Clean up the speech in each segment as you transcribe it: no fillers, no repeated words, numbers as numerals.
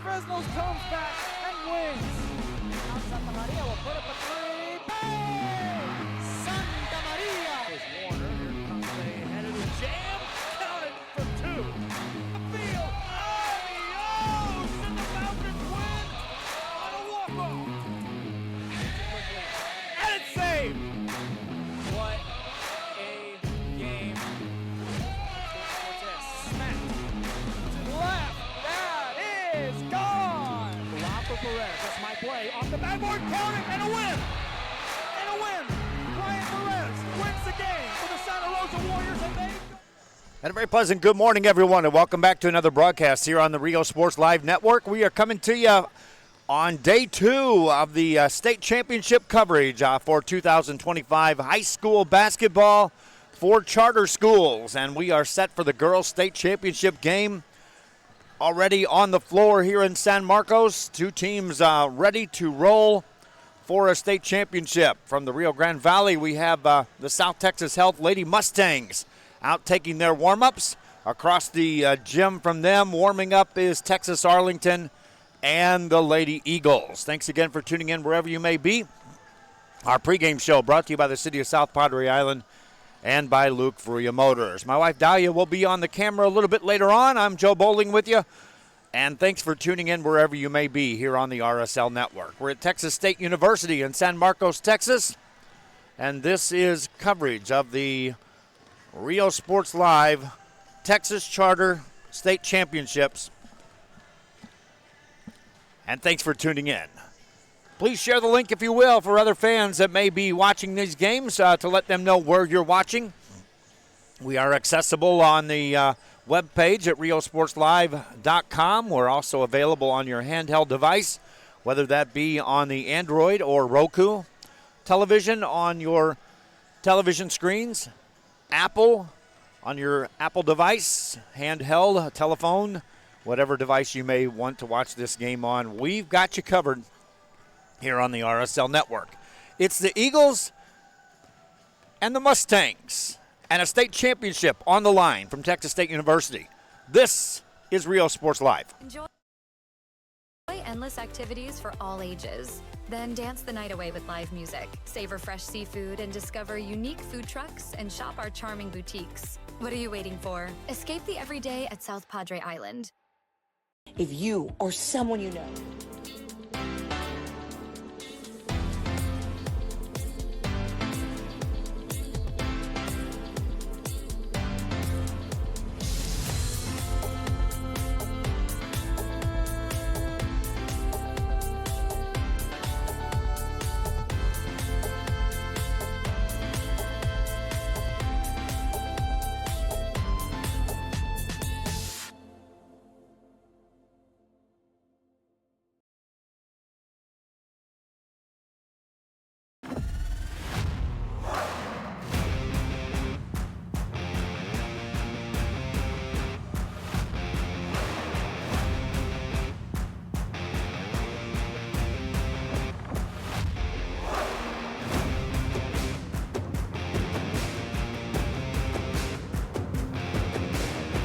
Fresno's comes back and wins. Now Santa Maria will put up a three. Bang! Santa Maria! Here's Warner. Here comes a headed jam. Counted for two. Field. Adios! And the Falcons win on a walk-off. And it's saved. What a game. Smack. Left. That is gone. Lob for Perez. That's my play. Off the backboard. Counting and a win. And a win. Brian Perez wins the game for the Santa Rosa Warriors, and they. And a very pleasant good morning, everyone, and welcome back to another broadcast here on the Rio Sports Live Network. We are coming to you on day two of the state championship coverage for 2025 high school basketball for charter schools. And we are set for the girls' state championship game already on the floor here in San Marcos. Two teams ready to roll for a state championship. From the Rio Grande Valley, we have the South Texas Health Lady Mustangs out taking their warm-ups. Across the gym from them, warming up is Texas Arlington and the Lady Eagles. Thanks again for tuning in wherever you may be. Our pregame show brought to you by the City of South Padre Island and by Luke Fruya Motors. My wife Dahlia will be on the camera a little bit later on. I'm Joe Bowling with you. And thanks for tuning in wherever you may be here on the RSL Network. We're at Texas State University in San Marcos, Texas. And this is coverage of the Rio Sports Live Texas Charter State Championships. And thanks for tuning in. Please share the link, if you will, for other fans that may be watching these games to let them know where you're watching. We are accessible on the webpage at riosportslive.com. We're also available on your handheld device, whether that be on the Android or Roku television on your television screens, Apple on your Apple device, handheld, telephone, whatever device you may want to watch this game on. We've got you covered here on the RSL Network. It's the Eagles and the Mustangs and a state championship on the line from Texas State University. This is Rio Sports Live. Enjoy endless activities for all ages. Then dance the night away with live music. Savor fresh seafood and discover unique food trucks and shop our charming boutiques. What are you waiting for? Escape the everyday at South Padre Island. If you or someone you know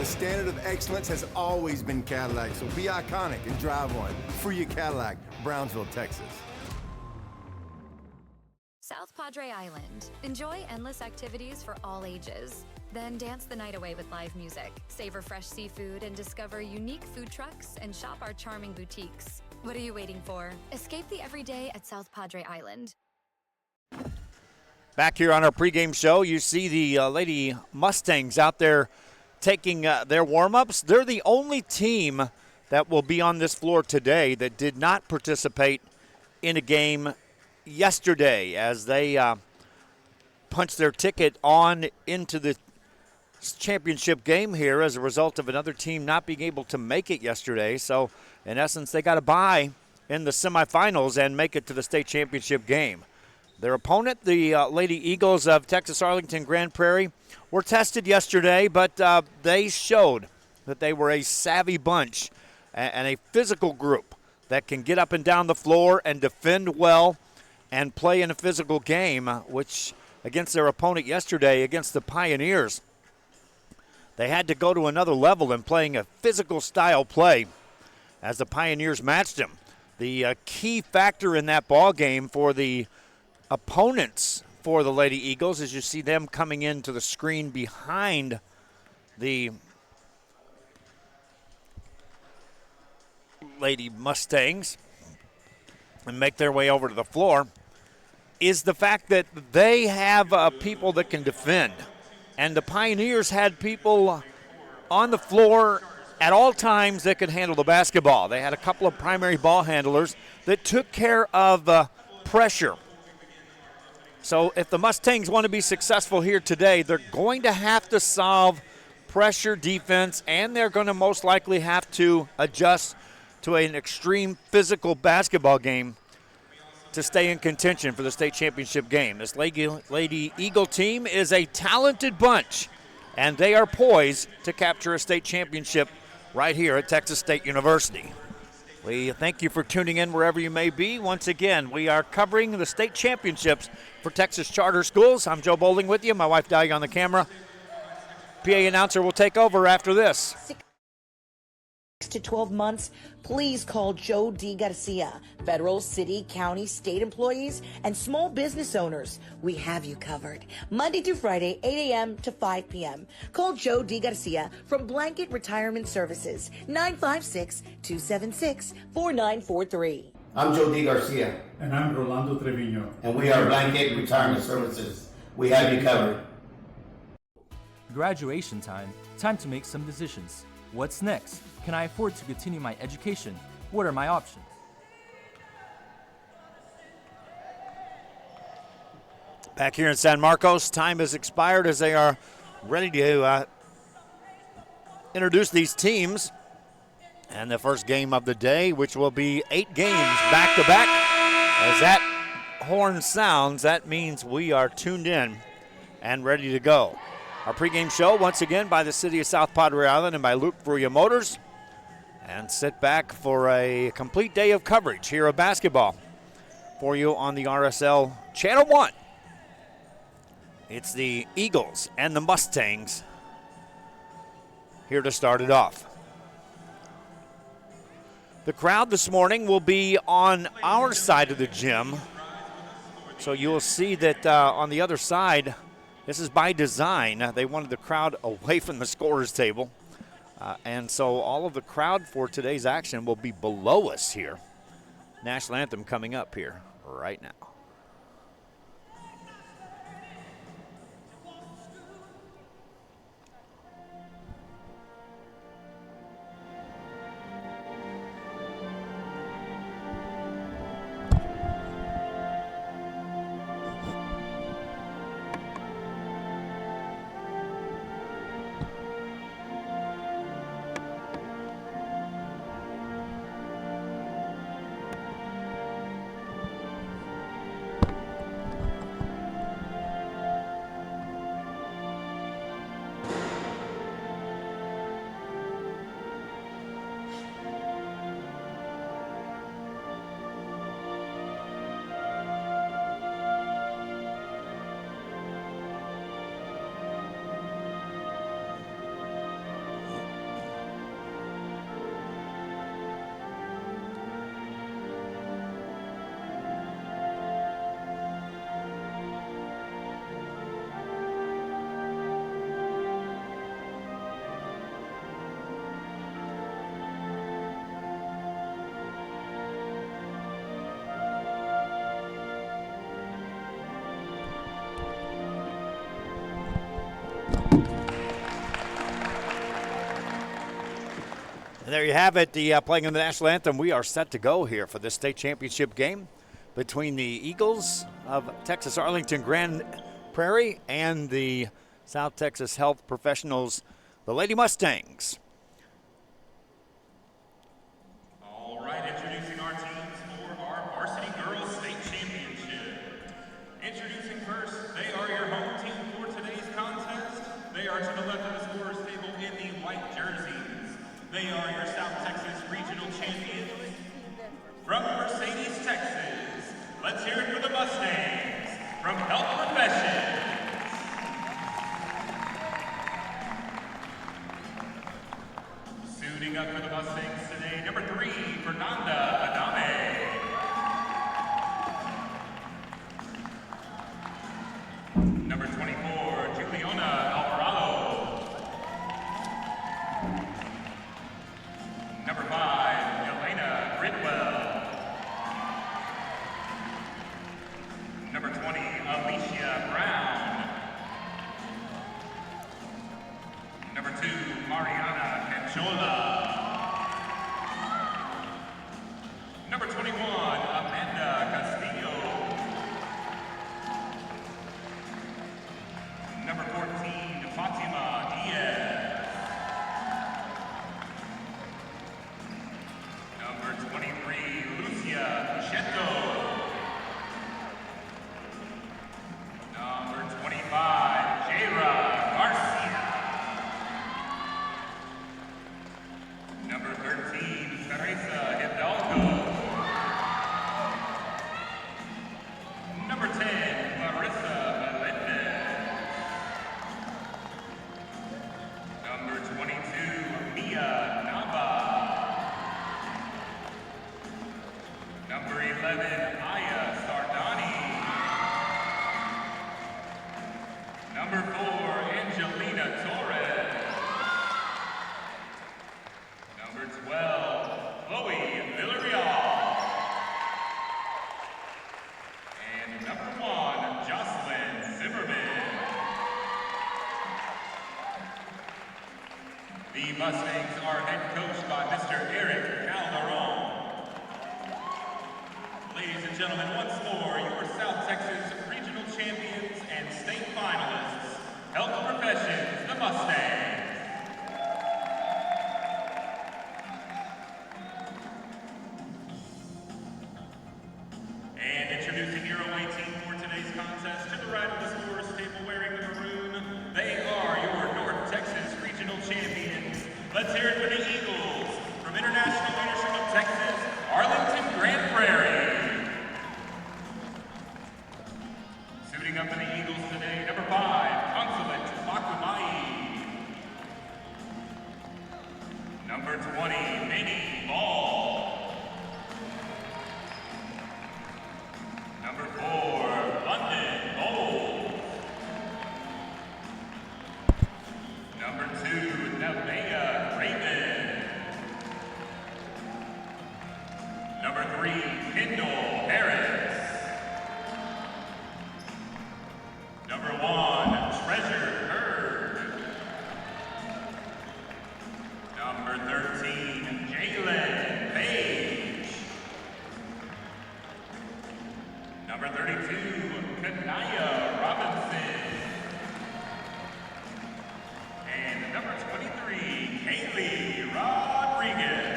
The standard of excellence has always been Cadillac, so be iconic and drive one. Free your Cadillac, Brownsville, Texas. South Padre Island. Enjoy endless activities for all ages. Then dance the night away with live music. Savor fresh seafood and discover unique food trucks and shop our charming boutiques. What are you waiting for? Escape the everyday at South Padre Island. Back here on our pregame show, you see the Lady Mustangs out there taking their warm-ups. They're the only team that will be on this floor today that did not participate in a game yesterday as they punched their ticket on into the championship game here as a result of another team not being able to make it yesterday. So, in essence, they got a bye in the semifinals and make it to the state championship game. Their opponent, the Lady Eagles of Texas Arlington Grand Prairie, were tested yesterday, but they showed that they were a savvy bunch and a physical group that can get up and down the floor and defend well and play in a physical game, which against their opponent yesterday, against the Pioneers, they had to go to another level in playing a physical style play. as the Pioneers matched them. The key factor in that ball game for the opponents for the Lady Eagles is you see them coming into the screen behind the Lady Mustangs and make their way over to the floor, is the fact that they have people that can defend. And the Pioneers had people on the floor at all times that could handle the basketball. They had a couple of primary ball handlers that took care of pressure. So if the Mustangs want to be successful here today, they're going to have to solve pressure defense, and they're going to most likely have to adjust to an extreme physical basketball game to stay in contention for the state championship game. This Lady Eagle team is a talented bunch, and they are poised to capture a state championship right here at Texas State University. We thank you for tuning in wherever you may be. Once again, we are covering the state championships for Texas Charter Schools. I'm Joe Bowling with you. My wife Dahlia on the camera. PA announcer will take over after this. 6 to 12 months, please call Joe D. Garcia. Federal, city, county, state employees, and small business owners. We have you covered. Monday through Friday, 8 a.m. to 5 p.m. Call Joe D. Garcia from Blanket Retirement Services, 956-276-4943. I'm Joe D. Garcia. And I'm Rolando Trevino. And we are Blanket Retirement Services. We have you covered. Graduation time. Time to make some decisions. What's next? Can I afford to continue my education? What are my options? Back here in San Marcos, time has expired as they are ready to introduce these teams. And the first game of the day, which will be 8 games back-to-back. As that horn sounds, that means we are tuned in and ready to go. Our pregame show, once again, by the City of South Padre Island and by Luke Fruya Motors. And sit back for a complete day of coverage here of basketball for you on the RSL Channel 1. It's the Eagles and the Mustangs here to start it off. The crowd this morning will be on our side of the gym. So you'll see that on the other side, this is by design. They wanted the crowd away from the scorer's table. And so all of the crowd for today's action will be below us here. National anthem coming up here right now. And there you have it, the playing of the national anthem. We are set to go here for this state championship game between the Eagles of Texas Arlington Grand Prairie and the South Texas Health Professionals, the Lady Mustangs. All right, introducing our teams for our Varsity Girls State Championship. Introducing first, they are your home team for today's contest. They are to the left of the scorer's table in the white jerseys. They are your South Texas Regional Champions. From Mercedes, Texas, let's hear it for the Mustangs from Health Professions. Number 23, Lucia Cheto. Number 25, Jayra Garcia. Number 13, Teresa Hidalgo. Number 10, Marissa Melendez. Number 22, Mia Nava. Number 11, Aya Sardani. Number 4, Angelina Torres. Number 12, Chloe Villarreal. And number 1, Jocelyn Zimmerman. The Mustangs are head coached by Mr. Eric Calderon. Ladies and gentlemen, once more, your South Texas regional champions and state finalists, Health Professions, the Mustangs. And introducing your away team for today's contest, to the right of the scorer's table wearing the maroon, they are your North Texas regional champions. Let's hear it for the Eagles from International Leadership of Texas, Arlington Grand Prairie. Suiting up for the Eagles today, number 5, Consulate Makumai. Number 20, Minnie Ball. Number 4, London Bowles. Number 2, Nevaeh Raven. Number 3, Kendall Harris. Number 1, Treasure Hurd. Number 13, Jalen Page. Number 32, Kanaya Robinson. And number 23, Kaylee Rodriguez.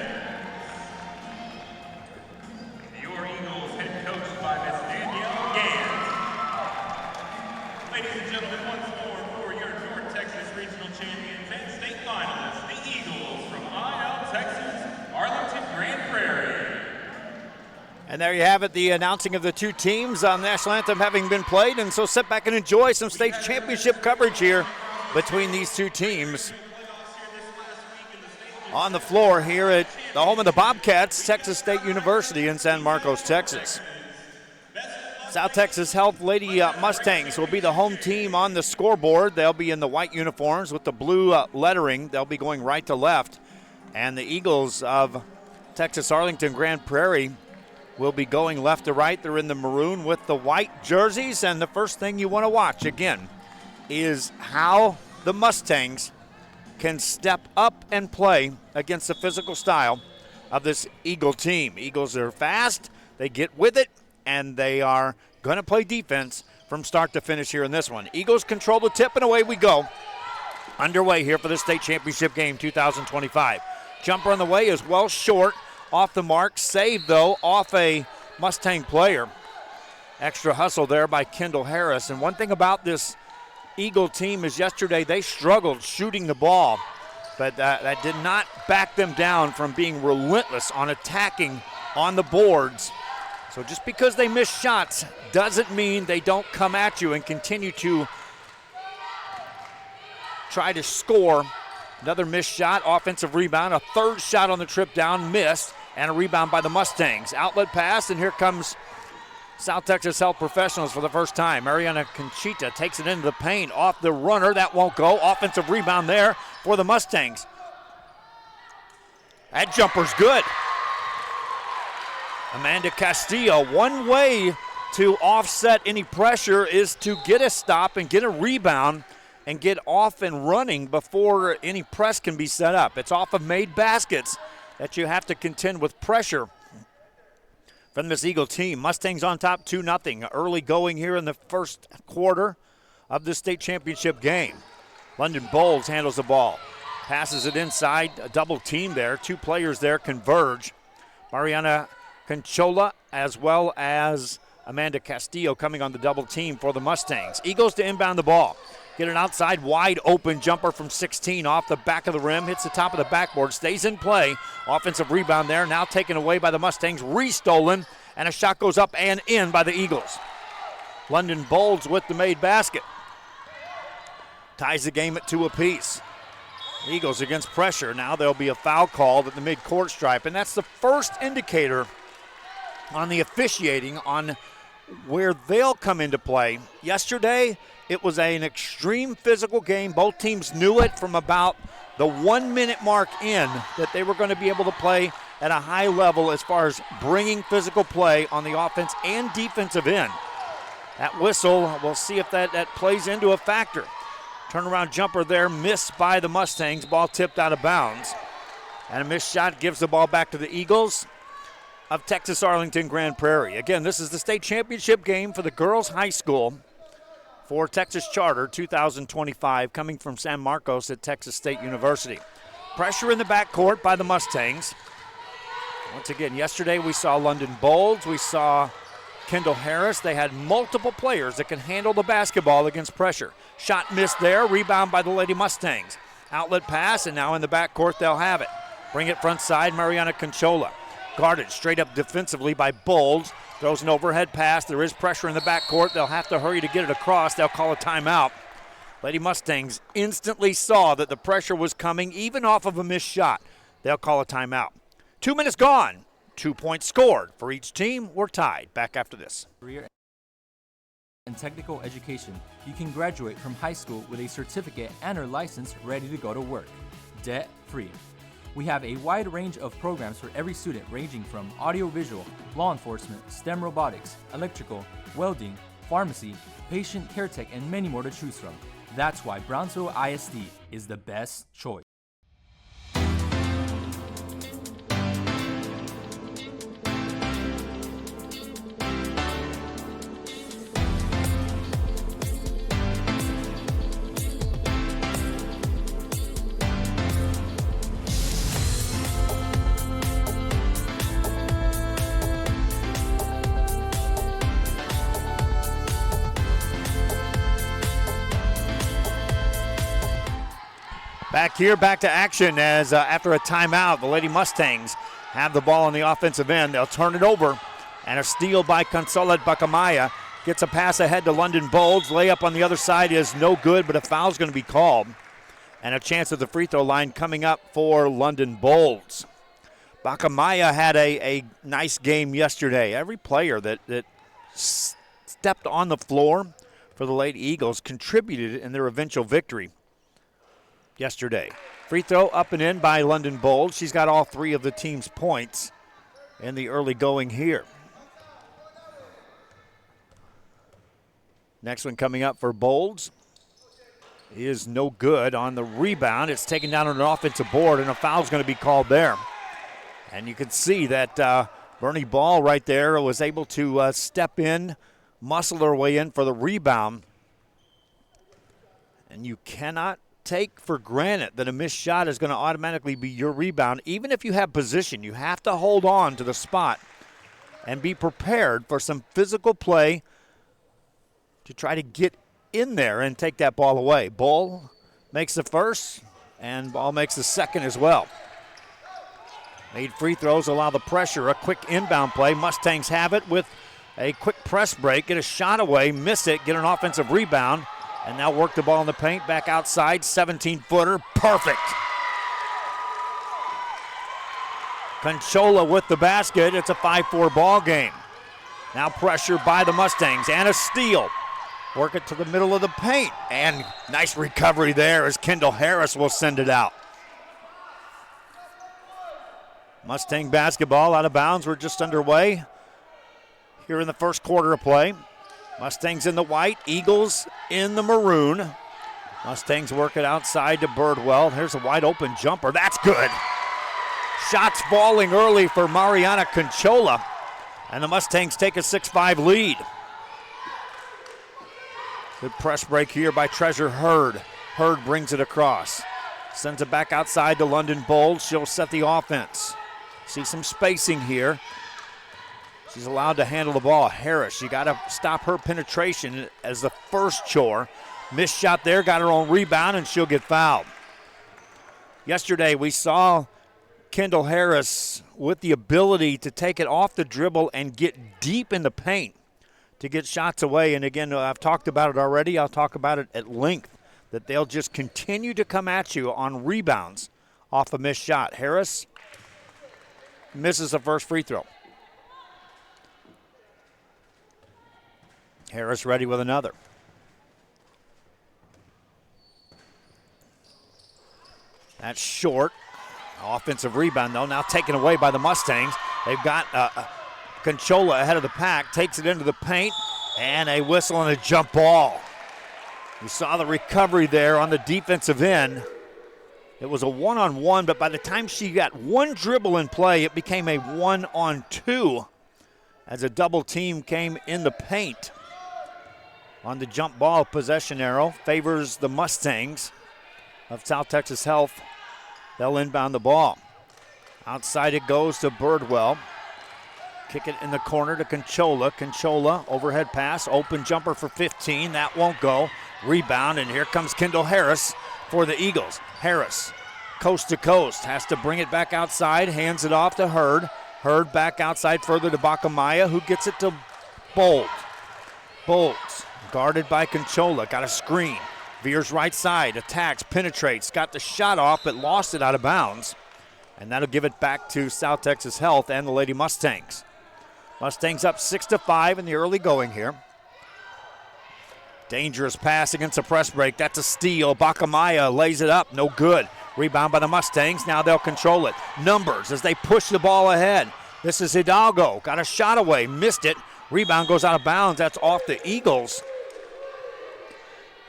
Your Eagles head coached by Miss Danielle Gant. Ladies and gentlemen, once more for your North Texas regional champions and state finalists, the Eagles from IL Texas, Arlington Grand Prairie. And there you have it, the announcing of the two teams on National Anthem having been played. And so sit back and enjoy some state championship coverage here between these two teams. On the floor here at the home of the Bobcats, Texas State University in San Marcos, Texas. South Texas Health Lady Mustangs will be the home team on the scoreboard. They'll be in the white uniforms with the blue lettering. They'll be going right to left. And the Eagles of Texas Arlington Grand Prairie will be going left to right. They're in the maroon with the white jerseys. And the first thing you want to watch, again, is how the Mustangs can step up and play against the physical style of this Eagle team. Eagles are fast. They get with it. And they are going to play defense from start to finish here in this one. Eagles control the tip, and away we go. Underway here for the state championship game 2025. Jumper on the way is well short, off the mark. Saved, though, off a Mustang player. Extra hustle there by Kendall Harris. And one thing about this Eagle team is yesterday they struggled shooting the ball, but that did not back them down from being relentless on attacking on the boards. So just because they miss shots doesn't mean they don't come at you and continue to try to score. Another missed shot, offensive rebound, a third shot on the trip down, missed, and a rebound by the Mustangs. Outlet pass, and here comes South Texas Health Professionals for the first time. Mariana Conchita takes it into the paint, off the runner. That won't go. Offensive rebound there for the Mustangs. That jumper's good. Amanda Castillo, one way to offset any pressure is to get a stop and get a rebound and get off and running before any press can be set up. It's off of made baskets that you have to contend with pressure from this Eagle team. Mustangs on top 2-0. Early going here in the first quarter of the state championship game. London Bowles handles the ball. Passes it inside, a double team there. Two players there converge. Mariana Conchola as well as Amanda Castillo coming on the double team for the Mustangs. Eagles to inbound the ball. Get an outside wide open jumper from 16 off the back of the rim, hits the top of the backboard, stays in play. Offensive rebound there, now taken away by the Mustangs, restolen, and a shot goes up and in by the Eagles. London Bolds with the made basket. Ties the game at 2 apiece. Eagles against pressure. Now there'll be a foul called at the mid-court stripe, and that's the first indicator on the officiating on where they'll come into play. Yesterday, it was an extreme physical game. Both teams knew it from about the 1 minute mark in that they were going to be able to play at a high level as far as bringing physical play on the offense and defensive end. That whistle, we'll see if that plays into a factor. Turnaround jumper there, missed by the Mustangs. Ball tipped out of bounds. And a missed shot gives the ball back to the Eagles of Texas Arlington Grand Prairie. Again, this is the state championship game for the girls high school for Texas Charter 2025, coming from San Marcos at Texas State University. Pressure in the backcourt by the Mustangs. Once again, yesterday we saw London Bolds, we saw Kendall Harris. They had multiple players that can handle the basketball against pressure. Shot missed there, rebound by the Lady Mustangs. Outlet pass, and now in the backcourt they'll have it. Bring it front side, Mariana Conchola. Guarded straight up defensively by Bolds. Throws an overhead pass. There is pressure in the backcourt. They'll have to hurry to get it across. They'll call a timeout. Lady Mustangs instantly saw that the pressure was coming, even off of a missed shot. They'll call a timeout. 2 minutes gone. 2 points scored for each team. We're tied. Back after this. Career and technical education. You can graduate from high school with a certificate and/or license ready to go to work, debt-free. We have a wide range of programs for every student, ranging from audiovisual, law enforcement, STEM robotics, electrical, welding, pharmacy, patient care tech, and many more to choose from. That's why Brownsville ISD is the best choice. Back here, back to action as after a timeout, the Lady Mustangs have the ball on the offensive end. They'll turn it over, and a steal by Consolat Bacamaya. Gets a pass ahead to London Bolds. Layup on the other side is no good, but a foul's going to be called. And a chance at the free throw line coming up for London Bolds. Bacamaya had a nice game yesterday. Every player that stepped on the floor for the Lady Eagles contributed in their eventual victory yesterday. Free throw up and in by London Bolds. She's got all 3 of the team's points in the early going here. Next one coming up for Bolds is no good on the rebound. It's taken down on an offensive board, and a foul's going to be called there. And you can see that Bernie Ball right there was able to step in, muscle her way in for the rebound. And you cannot take for granted that a missed shot is going to automatically be your rebound. Even if you have position, you have to hold on to the spot and be prepared for some physical play to try to get in there and take that ball away. Bull makes the first, and Ball makes the second as well. Made free throws, allow the pressure, a quick inbound play. Mustangs have it with a quick press break, get a shot away, miss it, get an offensive rebound, and now work the ball in the paint, back outside, 17-footer, perfect. Conchola with the basket. It's a 5-4 ball game. Now pressure by the Mustangs, and a steal. Work it to the middle of the paint, and nice recovery there as Kendall Harris will send it out. Mustang basketball out of bounds. We're just underway here in the first quarter of play. Mustangs in the white, Eagles in the maroon. Mustangs work it outside to Birdwell. Here's a wide open jumper. That's good. Shots falling early for Mariana Conchola, and the Mustangs take a 6-5 lead. Good press break here by Treasure Hurd. Hurd brings it across. Sends it back outside to London Bolds. She'll set the offense. See some spacing here. She's allowed to handle the ball. Harris, you got to stop her penetration as the first chore. Missed shot there, got her own rebound, and she'll get fouled. Yesterday we saw Kendall Harris with the ability to take it off the dribble and get deep in the paint to get shots away. And again, I've talked about it already. I'll talk about it at length, that they'll just continue to come at you on rebounds off a missed shot. Harris misses the first free throw. Harris ready with another. That's short. Offensive rebound, though, now taken away by the Mustangs. They've got Conchola ahead of the pack, takes it into the paint, and a whistle and a jump ball. You saw the recovery there on the defensive end. It was a one-on-one, but by the time she got one dribble in play, it became a one-on-two as a double team came in the paint. On the jump ball, possession arrow favors the Mustangs of South Texas Health. They'll inbound the ball. Outside it goes to Birdwell. Kick it in the corner to Conchola. Conchola, overhead pass, open jumper for 15. That won't go. Rebound, and here comes Kendall Harris for the Eagles. Harris, coast to coast, has to bring it back outside, hands it off to Hurd. Hurd back outside further to Bakamaya, who gets it to Bold. Bolds, guarded by Conchola, got a screen. Veers right side, attacks, penetrates, got the shot off, but lost it out of bounds. And that'll give it back to South Texas Health and the Lady Mustangs. Mustangs up 6-5 in the early going here. Dangerous pass against a press break. That's a steal. Bakamaya lays it up. No good. Rebound by the Mustangs. Now they'll control it. Numbers as they push the ball ahead. This is Hidalgo. Got a shot away. Missed it. Rebound goes out of bounds. That's off the Eagles.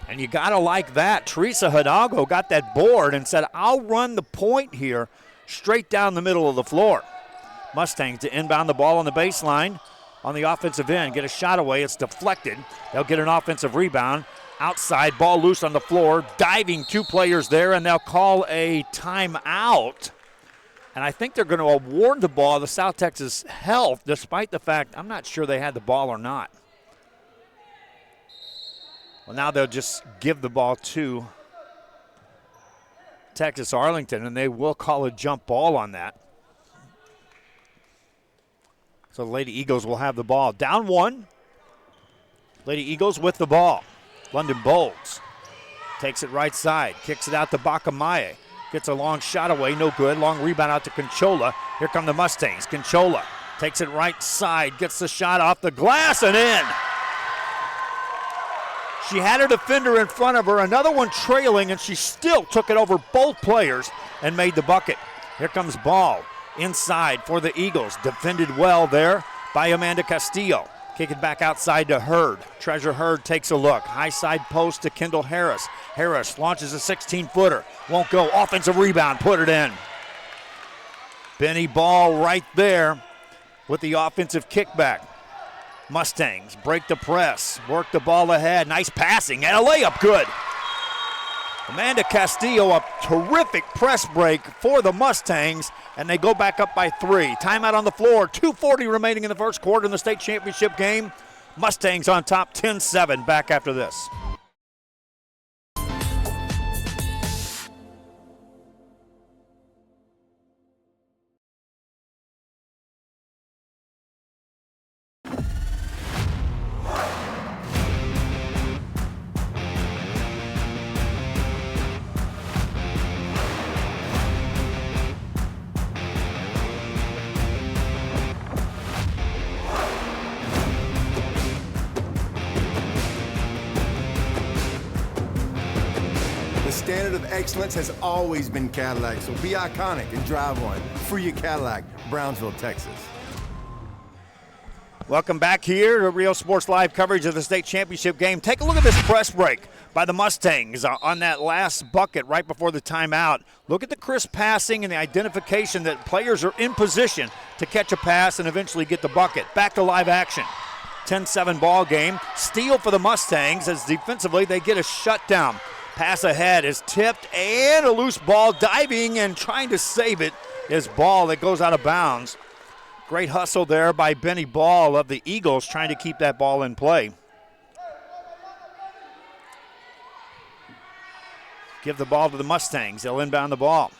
And you got to like that. Teresa Hidalgo got that board and said, I'll run the point here straight down the middle of the floor. Mustangs to inbound the ball on the baseline. On the offensive end, get a shot away. It's deflected. They'll get an offensive rebound. Outside, ball loose on the floor. Diving two players there, and they'll call a timeout. And I think they're going to award the ball to South Texas Health, despite the fact I'm not sure they had the ball or not. Well, now they'll just give the ball to Texas Arlington, and they will call a jump ball on that. So the Lady Eagles will have the ball. Down one. Lady Eagles with the ball. London Bolds takes it right side. Kicks it out to Bakamaya. Gets a long shot away. No good. Long rebound out to Conchola. Here come the Mustangs. Conchola takes it right side. Gets the shot off the glass and in. She had her defender in front of her. Another one trailing, and she still took it over both players and made the bucket. Here comes Ball. Inside for the Eagles. Defended well there by Amanda Castillo. Kick it back outside to Hurd. Treasure Hurd takes a look. High side post to Kendall Harris. Harris launches a 16-footer. Won't go. Offensive rebound. Put it in. Benny Ball right there with the offensive kickback. Mustangs break the press. Work the ball ahead. Nice passing and a layup. Good. Amanda Castillo, a terrific press break for the Mustangs, and they go back up by 3. Timeout on the floor, 2:40 remaining in the first quarter in the state championship game. Mustangs on top, 10-7, back after this. The standard of excellence has always been Cadillac, so be iconic and drive one. Free your Cadillac, Brownsville, Texas. Welcome back here to Rio Sports Live coverage of the state championship game. Take a look at this press break by the Mustangs on that last bucket right before the timeout. Look at the crisp passing and the identification that players are in position to catch a pass and eventually get the bucket. Back to live action. 10-7 ball game. Steal for the Mustangs as defensively they get a shutdown. Pass ahead is tipped and a loose ball, diving and trying to save it is Ball. It goes out of bounds. Great hustle there by Benny Ball of the Eagles trying to keep that ball in play. Give the ball to the Mustangs. They'll inbound the ball.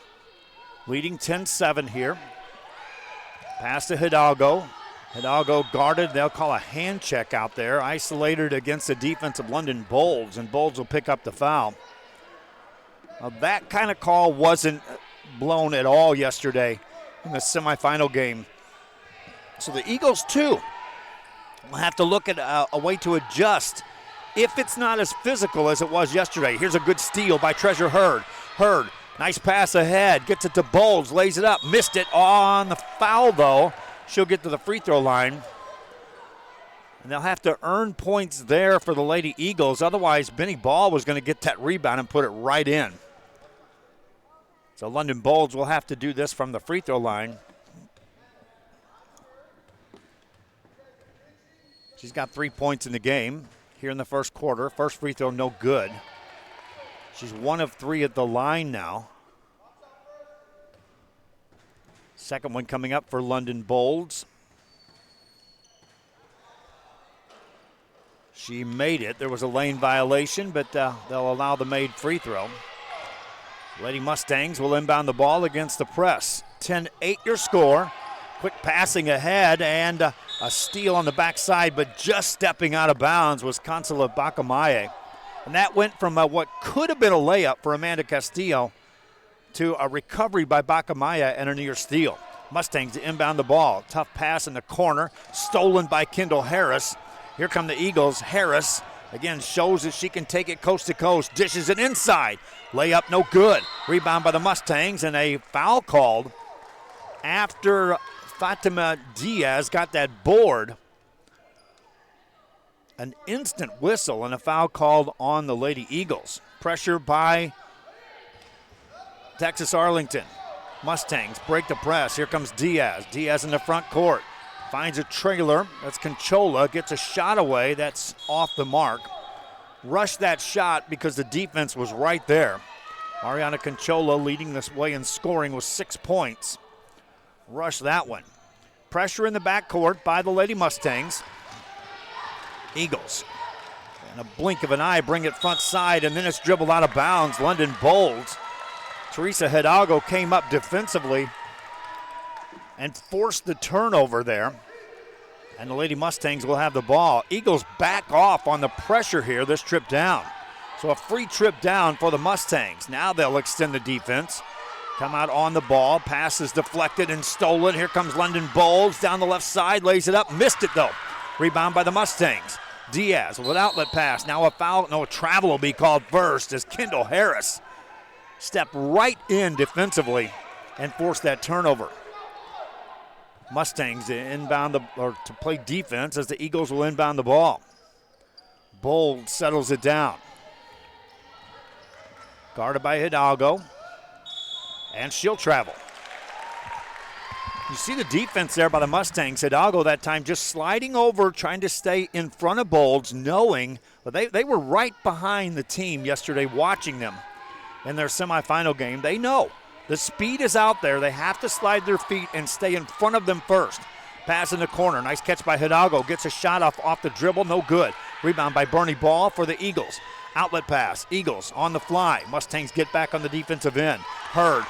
Leading 10-7 here. Pass to Hidalgo. Hidalgo guarded. They'll call a hand check out there. Isolated against the defense of London Bolds, and Bolds will pick up the foul. Now, that kind of call wasn't blown at all yesterday in the semifinal game. So the Eagles, too, will have to look at a way to adjust if it's not as physical as it was yesterday. Here's a good steal by Treasure Hurd. Hurd, nice pass ahead, gets it to Bolds, lays it up, missed it on the foul, though. She'll get to the free throw line. And they'll have to earn points there for the Lady Eagles. Otherwise, Benny Ball was going to get that rebound and put it right in. So London Bolds will have to do this from the free throw line. She's got 3 points in the game here in the first quarter. First free throw, no good. She's 1 of 3 at the line now. Second one coming up for London Bolds. She made it. There was a lane violation, but they'll allow the made free throw. Lady Mustangs will inbound the ball against the press. 10-8 your score. Quick passing ahead and a steal on the backside, but just stepping out of bounds was Consola Bacamaye. And that went from what could have been a layup for Amanda Castillo to a recovery by Bacamaye and a near steal. Mustangs to inbound the ball. Tough pass in the corner, stolen by Kendall Harris. Here come the Eagles. Harris, again, shows that she can take it coast to coast. Dishes it inside. Layup no good. Rebound by the Mustangs, and a foul called after Fatima Diaz got that board. An instant whistle and a foul called on the Lady Eagles. Pressure by Texas Arlington. Mustangs break the press. Here comes Diaz. Diaz in the front court. Finds a trailer. That's Conchola. Gets a shot away. That's off the mark. Rushed that shot because the defense was right there. Ariana Conchola leading this way in scoring with 6 points. Rushed that one. Pressure in the backcourt by the Lady Mustangs. Eagles, in a blink of an eye, bring it front side, and then it's dribbled out of bounds. London Bolds. Teresa Hidalgo came up defensively and forced the turnover there. And the Lady Mustangs will have the ball. Eagles back off on the pressure here this trip down. So a free trip down for the Mustangs. Now they'll extend the defense. Come out on the ball. Pass is deflected and stolen. Here comes London Bolds down the left side. Lays it up. Missed it, though. Rebound by the Mustangs. Diaz with outlet pass. Now a foul. No, a travel will be called first as Kendall Harris stepped right in defensively and forced that turnover. Mustangs to play defense as the Eagles will inbound the ball. Bold settles it down. Guarded by Hidalgo. And she'll travel. You see the defense there by the Mustangs. Hidalgo that time just sliding over, trying to stay in front of Bolds, knowing that they were right behind the team yesterday watching them in their semifinal game. They know the speed is out there. They have to slide their feet and stay in front of them first. Pass in the corner. Nice catch by Hidalgo. Gets a shot off the dribble. No good. Rebound by Bernie Ball for the Eagles. Outlet pass. Eagles on the fly. Mustangs get back on the defensive end. Hurd.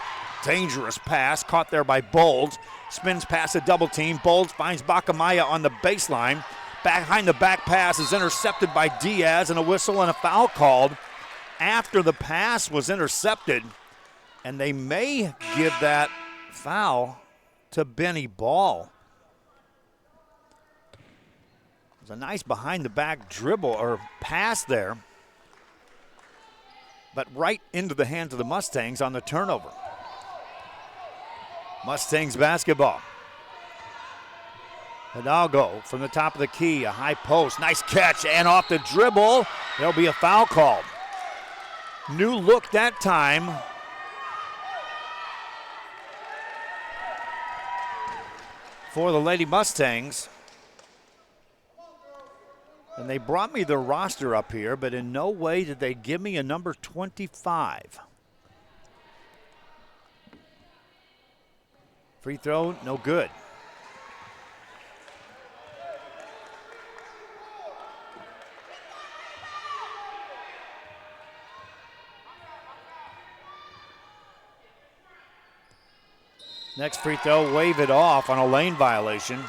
Dangerous pass. Caught there by Bolds. Spins past a double team. Bolds finds Bacamaye on the baseline. Behind the back pass is intercepted by Diaz, and a whistle and a foul called after the pass was intercepted. And they may give that foul to Benny Ball. It was a nice behind the back dribble or pass there, but right into the hands of the Mustangs on the turnover. Mustangs basketball. Hidalgo from the top of the key, a high post, nice catch, and off the dribble, there'll be a foul called. New look that time. For the Lady Mustangs. And they brought me the roster up here, but in no way did they give me a number 25. Free throw, no good. Next free throw, wave it off on a lane violation.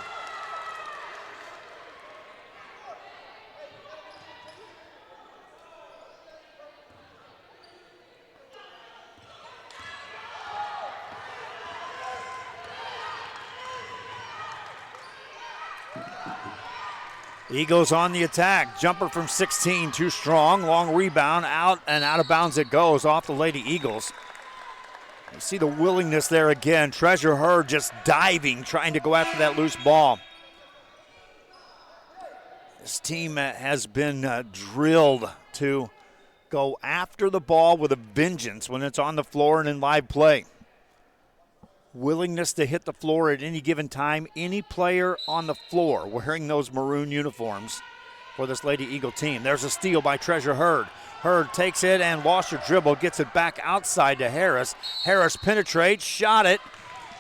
Eagles on the attack. Jumper from 16, too strong. Long rebound, out and out of bounds it goes off the Lady Eagles. You see the willingness there again. Treasure Hurd just diving, trying to go after that loose ball. This team has been drilled to go after the ball with a vengeance when it's on the floor and in live play. Willingness to hit the floor at any given time. Any player on the floor wearing those maroon uniforms for this Lady Eagle team. There's a steal by Treasure Hurd. Hurd takes it and lost her dribble, gets it back outside to Harris. Harris penetrates, shot it,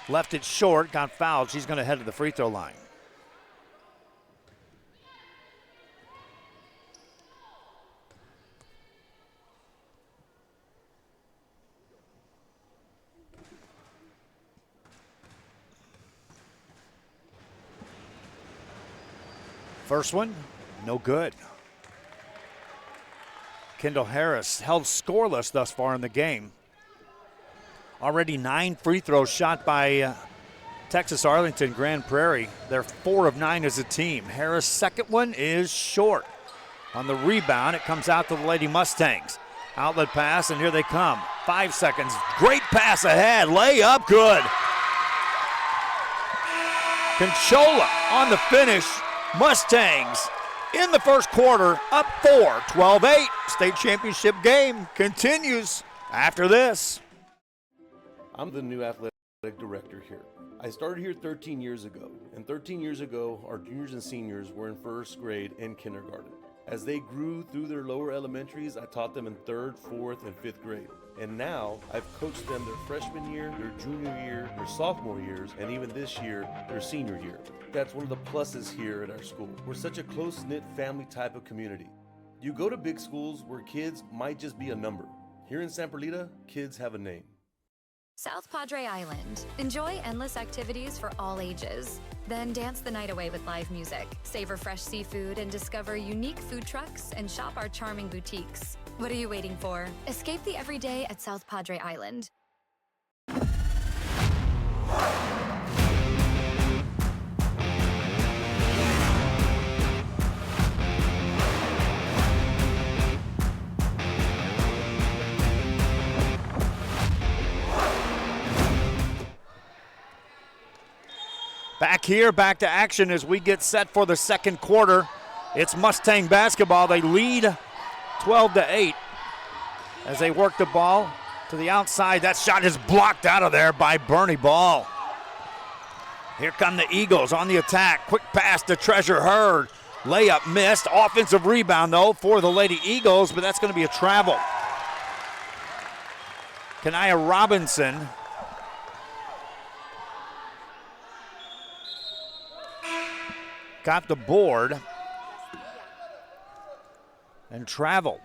left it short, got fouled. She's going to head to the free throw line. First one, no good. Kendall Harris held scoreless thus far in the game. Already 9 free throws shot by Texas Arlington Grand Prairie. They're 4 of 9 as a team. Harris' second one is short. On the rebound, it comes out to the Lady Mustangs. Outlet pass, and here they come. 5 seconds. Great pass ahead. Layup, good. Conchola on the finish. Mustangs in the first quarter, up 4, 12-8. State championship game continues after this. I'm the new athletic director here. I started here 13 years ago, and 13 years ago, our juniors and seniors were in first grade and kindergarten. As they grew through their lower elementaries, I taught them in 3rd, 4th, and 5th grade. And now, I've coached them their freshman year, their junior year, their sophomore years, and even this year, their senior year. That's one of the pluses here at our school. We're such a close-knit family type of community. You go to big schools where kids might just be a number. Here in San Perlita, kids have a name. South Padre Island. Enjoy endless activities for all ages. Then dance the night away with live music. Savor fresh seafood and discover unique food trucks and shop our charming boutiques. What are you waiting for? Escape the everyday at South Padre Island. Back here, back to action as we get set for the second quarter. It's Mustang basketball. They lead 12-8 as they work the ball to the outside. That shot is blocked out of there by Bernie Ball. Here come the Eagles on the attack. Quick pass to Treasure Hurd. Layup missed. Offensive rebound, though, for the Lady Eagles, but that's going to be a travel. Kanaya Robinson got the board and traveled.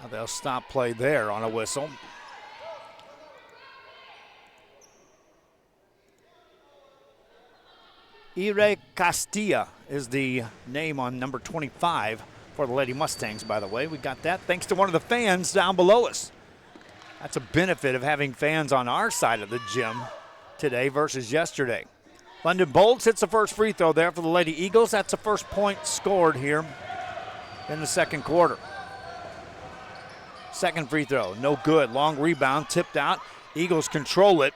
Now they'll stop play there on a whistle. Ire Castilla is the name on number 25 for the Lady Mustangs, by the way. We got that thanks to one of the fans down below us. That's a benefit of having fans on our side of the gym today versus yesterday. London Bolts hits the first free throw there for the Lady Eagles. That's the first point scored here in the second quarter. Second free throw, no good. Long rebound, tipped out. Eagles control it.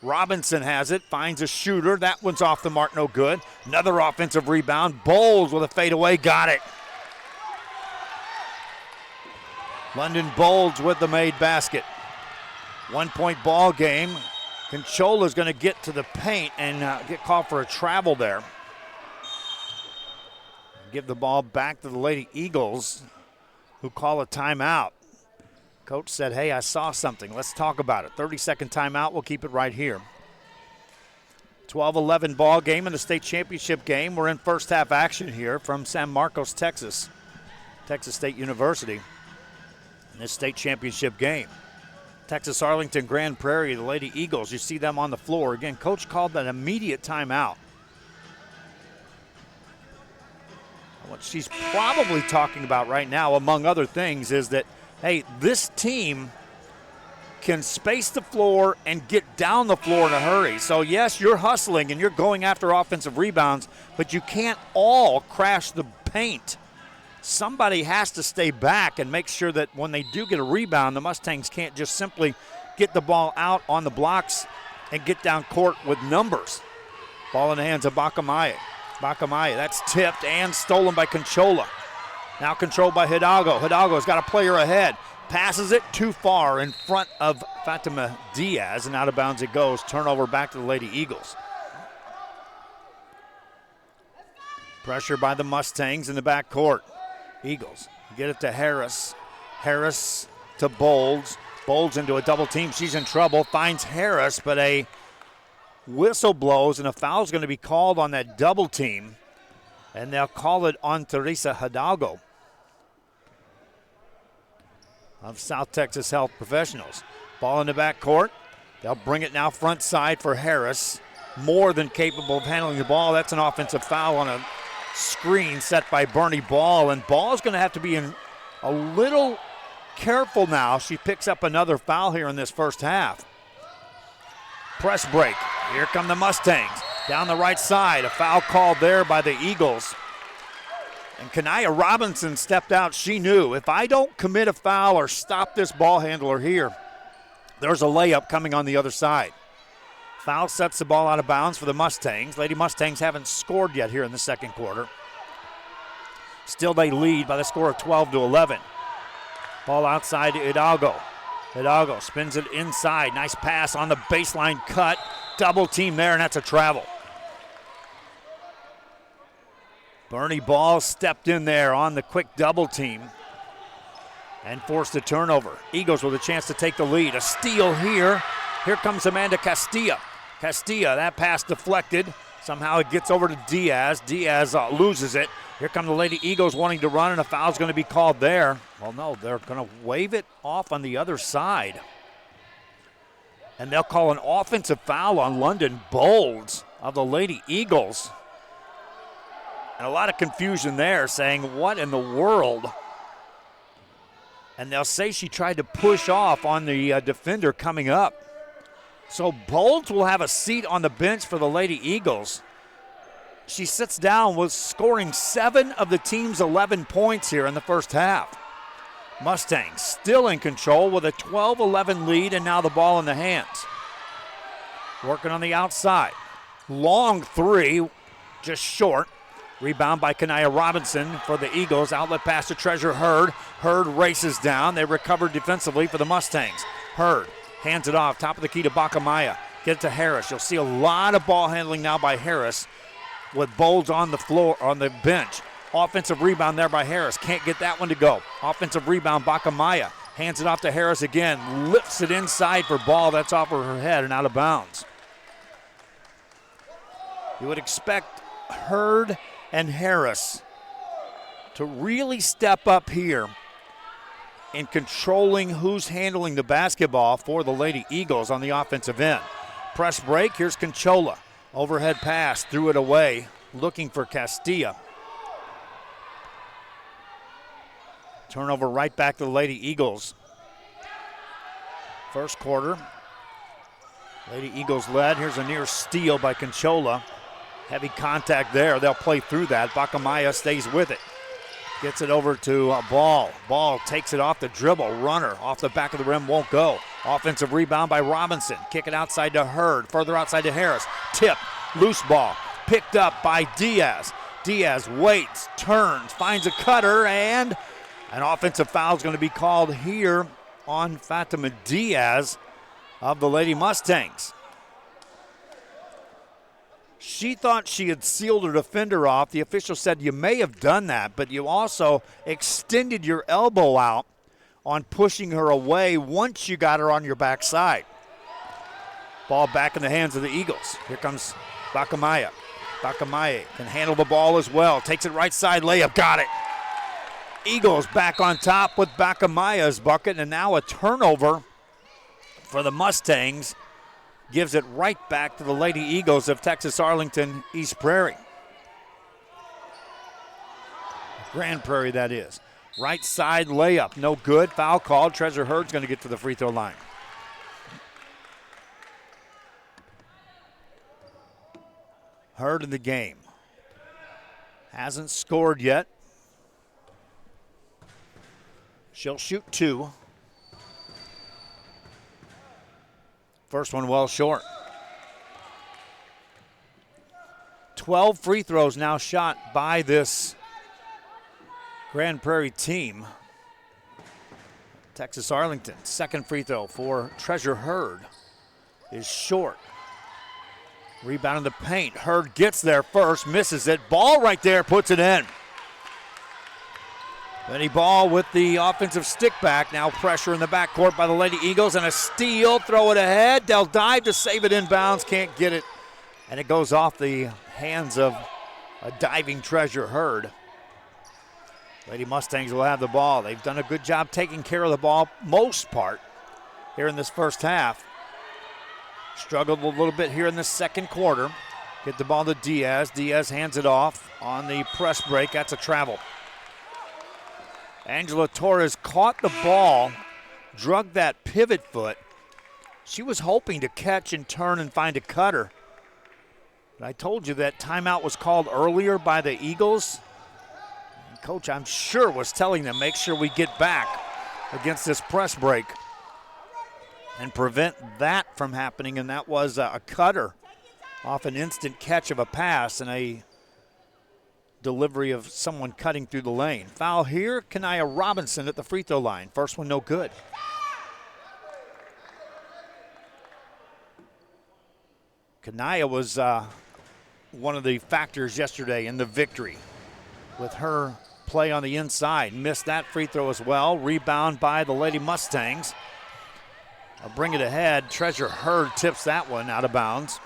Robinson has it, finds a shooter. That one's off the mark, no good. Another offensive rebound. Bowles with a fadeaway, got it. London Bolds with the made basket. 1 point ball game. Conchola's going to get to the paint and get called for a travel there. give the ball back to the Lady Eagles, who call a timeout. Coach said, hey, I saw something. Let's talk about it. 30-second timeout. We'll keep it right here. 12-11 ball game in the state championship game. We're in first half action here from San Marcos, Texas. Texas State University in this state championship game. Texas Arlington, Grand Prairie, the Lady Eagles. You see them on the floor. Again, Coach called that immediate timeout. What she's probably talking about right now, among other things, is that, hey, this team can space the floor and get down the floor in a hurry. So, yes, you're hustling and you're going after offensive rebounds, but you can't all crash the paint. Somebody has to stay back and make sure that when they do get a rebound, the Mustangs can't just simply get the ball out on the blocks and get down court with numbers. Ball in the hands of Bacamaya. Bacamaya, that's tipped and stolen by Conchola. Now controlled by Hidalgo. Hidalgo's got a player ahead. Passes it too far in front of Fatima Diaz, and out of bounds it goes. Turnover back to the Lady Eagles. Pressure by the Mustangs in the backcourt. Eagles get it to Harris. Harris to Bolds. Bolds into a double team. She's in trouble. Finds Harris, but a whistle blows, and a foul's going to be called on that double team, and they'll call it on Teresa Hidalgo of South Texas Health Professionals. Ball in the backcourt. They'll bring it now front side for Harris. More than capable of handling the ball. That's an offensive foul on a screen set by Bernie Ball, and Ball's going to have to be a little careful now. She picks up another foul here in this first half. Press break. Here come the Mustangs. Down the right side. A foul called there by the Eagles. And Kanaya Robinson stepped out. She knew, if I don't commit a foul or stop this ball handler here, there's a layup coming on the other side. Foul sets the ball out of bounds for the Mustangs. Lady Mustangs haven't scored yet here in the second quarter. Still they lead by the score of 12-11. Ball outside to Hidalgo. Hidalgo spins it inside. Nice pass on the baseline cut. Double team there, and that's a travel. Bernie Ball stepped in there on the quick double team and forced a turnover. Eagles with a chance to take the lead. A steal here. Here comes Amanda Castilla. Castilla, that pass deflected. Somehow it gets over to Diaz. Diaz loses it. Here come the Lady Eagles wanting to run, and a foul's going to be called there. Well, no, they're going to wave it off on the other side. And they'll call an offensive foul on London Bolds of the Lady Eagles. And a lot of confusion there, saying, what in the world? And they'll say she tried to push off on the defender coming up. So Bolds will have a seat on the bench for the Lady Eagles. She sits down with scoring 7 of the team's 11 points here in the first half. Mustangs still in control with a 12-11 lead, and now the ball in the hands. Working on the outside. Long three, just short. Rebound by Kanaya Robinson for the Eagles. Outlet pass to Treasure Hurd. Hurd races down. They recover defensively for the Mustangs. Hurd hands it off. Top of the key to Bacamaya. Get it to Harris. You'll see a lot of ball handling now by Harris with Bolds on the floor, on the bench. Offensive rebound there by Harris. Can't get that one to go. Offensive rebound, Bacamaya. Hands it off to Harris again. Lifts it inside for ball. That's off of her head and out of bounds. You would expect Hurd and Harris to really step up here in controlling who's handling the basketball for the Lady Eagles on the offensive end. Press break. Here's Conchola. Overhead pass. Threw it away. Looking for Castilla. Turnover right back to the Lady Eagles. First quarter. Lady Eagles led. Here's a near steal by Conchola. Heavy contact there. They'll play through that. Bacamaya stays with it. Gets it over to Ball. Ball takes it off the dribble. Runner off the back of the rim, won't go. Offensive rebound by Robinson. Kick it outside to Hurd. Further outside to Harris. Tip. Loose ball. Picked up by Diaz. Diaz waits, turns, finds a cutter, and an offensive foul is going to be called here on Fatima Diaz of the Lady Mustangs. She thought she had sealed her defender off. The official said you may have done that, but you also extended your elbow out on pushing her away once you got her on your backside. Ball back in the hands of the Eagles. Here comes Bakamaya. Bakamaya can handle the ball as well. Takes it right side layup. Got it. Eagles back on top with Bakamaya's bucket, and now a turnover for the Mustangs. Gives it right back to the Lady Eagles of Texas Arlington East Prairie. Grand Prairie, that is. Right side layup. No good. Foul called. Treasure Hurd's going to get to the free throw line. Hurd in the game. Hasn't scored yet. She'll shoot 2. First one well short. 12 free throws now shot by this Grand Prairie team. Texas Arlington, second free throw for Treasure Hurd is short. Rebound in the paint. Hurd gets there first, misses it. Ball right there, puts it in. Benny Ball with the offensive stick back. Now pressure in the backcourt by the Lady Eagles and a steal. Throw it ahead. They'll dive to save it inbounds. Can't get it. And it goes off the hands of a diving Treasure Hurd. Lady Mustangs will have the ball. They've done a good job taking care of the ball most part here in this first half. Struggled a little bit here in the second quarter. Get the ball to Diaz. Diaz hands it off on the press break. That's a travel. Angela Torres caught the ball, drug that pivot foot. She was hoping to catch and turn and find a cutter. But I told you that timeout was called earlier by the Eagles. And Coach, I'm sure, was telling them, make sure we get back against this press break and prevent that from happening. And that was a cutter off an instant catch of a pass and a delivery of someone cutting through the lane. Foul here, Kanaya Robinson at the free throw line. First one no good. Kanaya was one of the factors yesterday in the victory with her play on the inside. Missed that free throw as well. Rebound by the Lady Mustangs. I'll bring it ahead. Treasure Hurd tips that one out of bounds.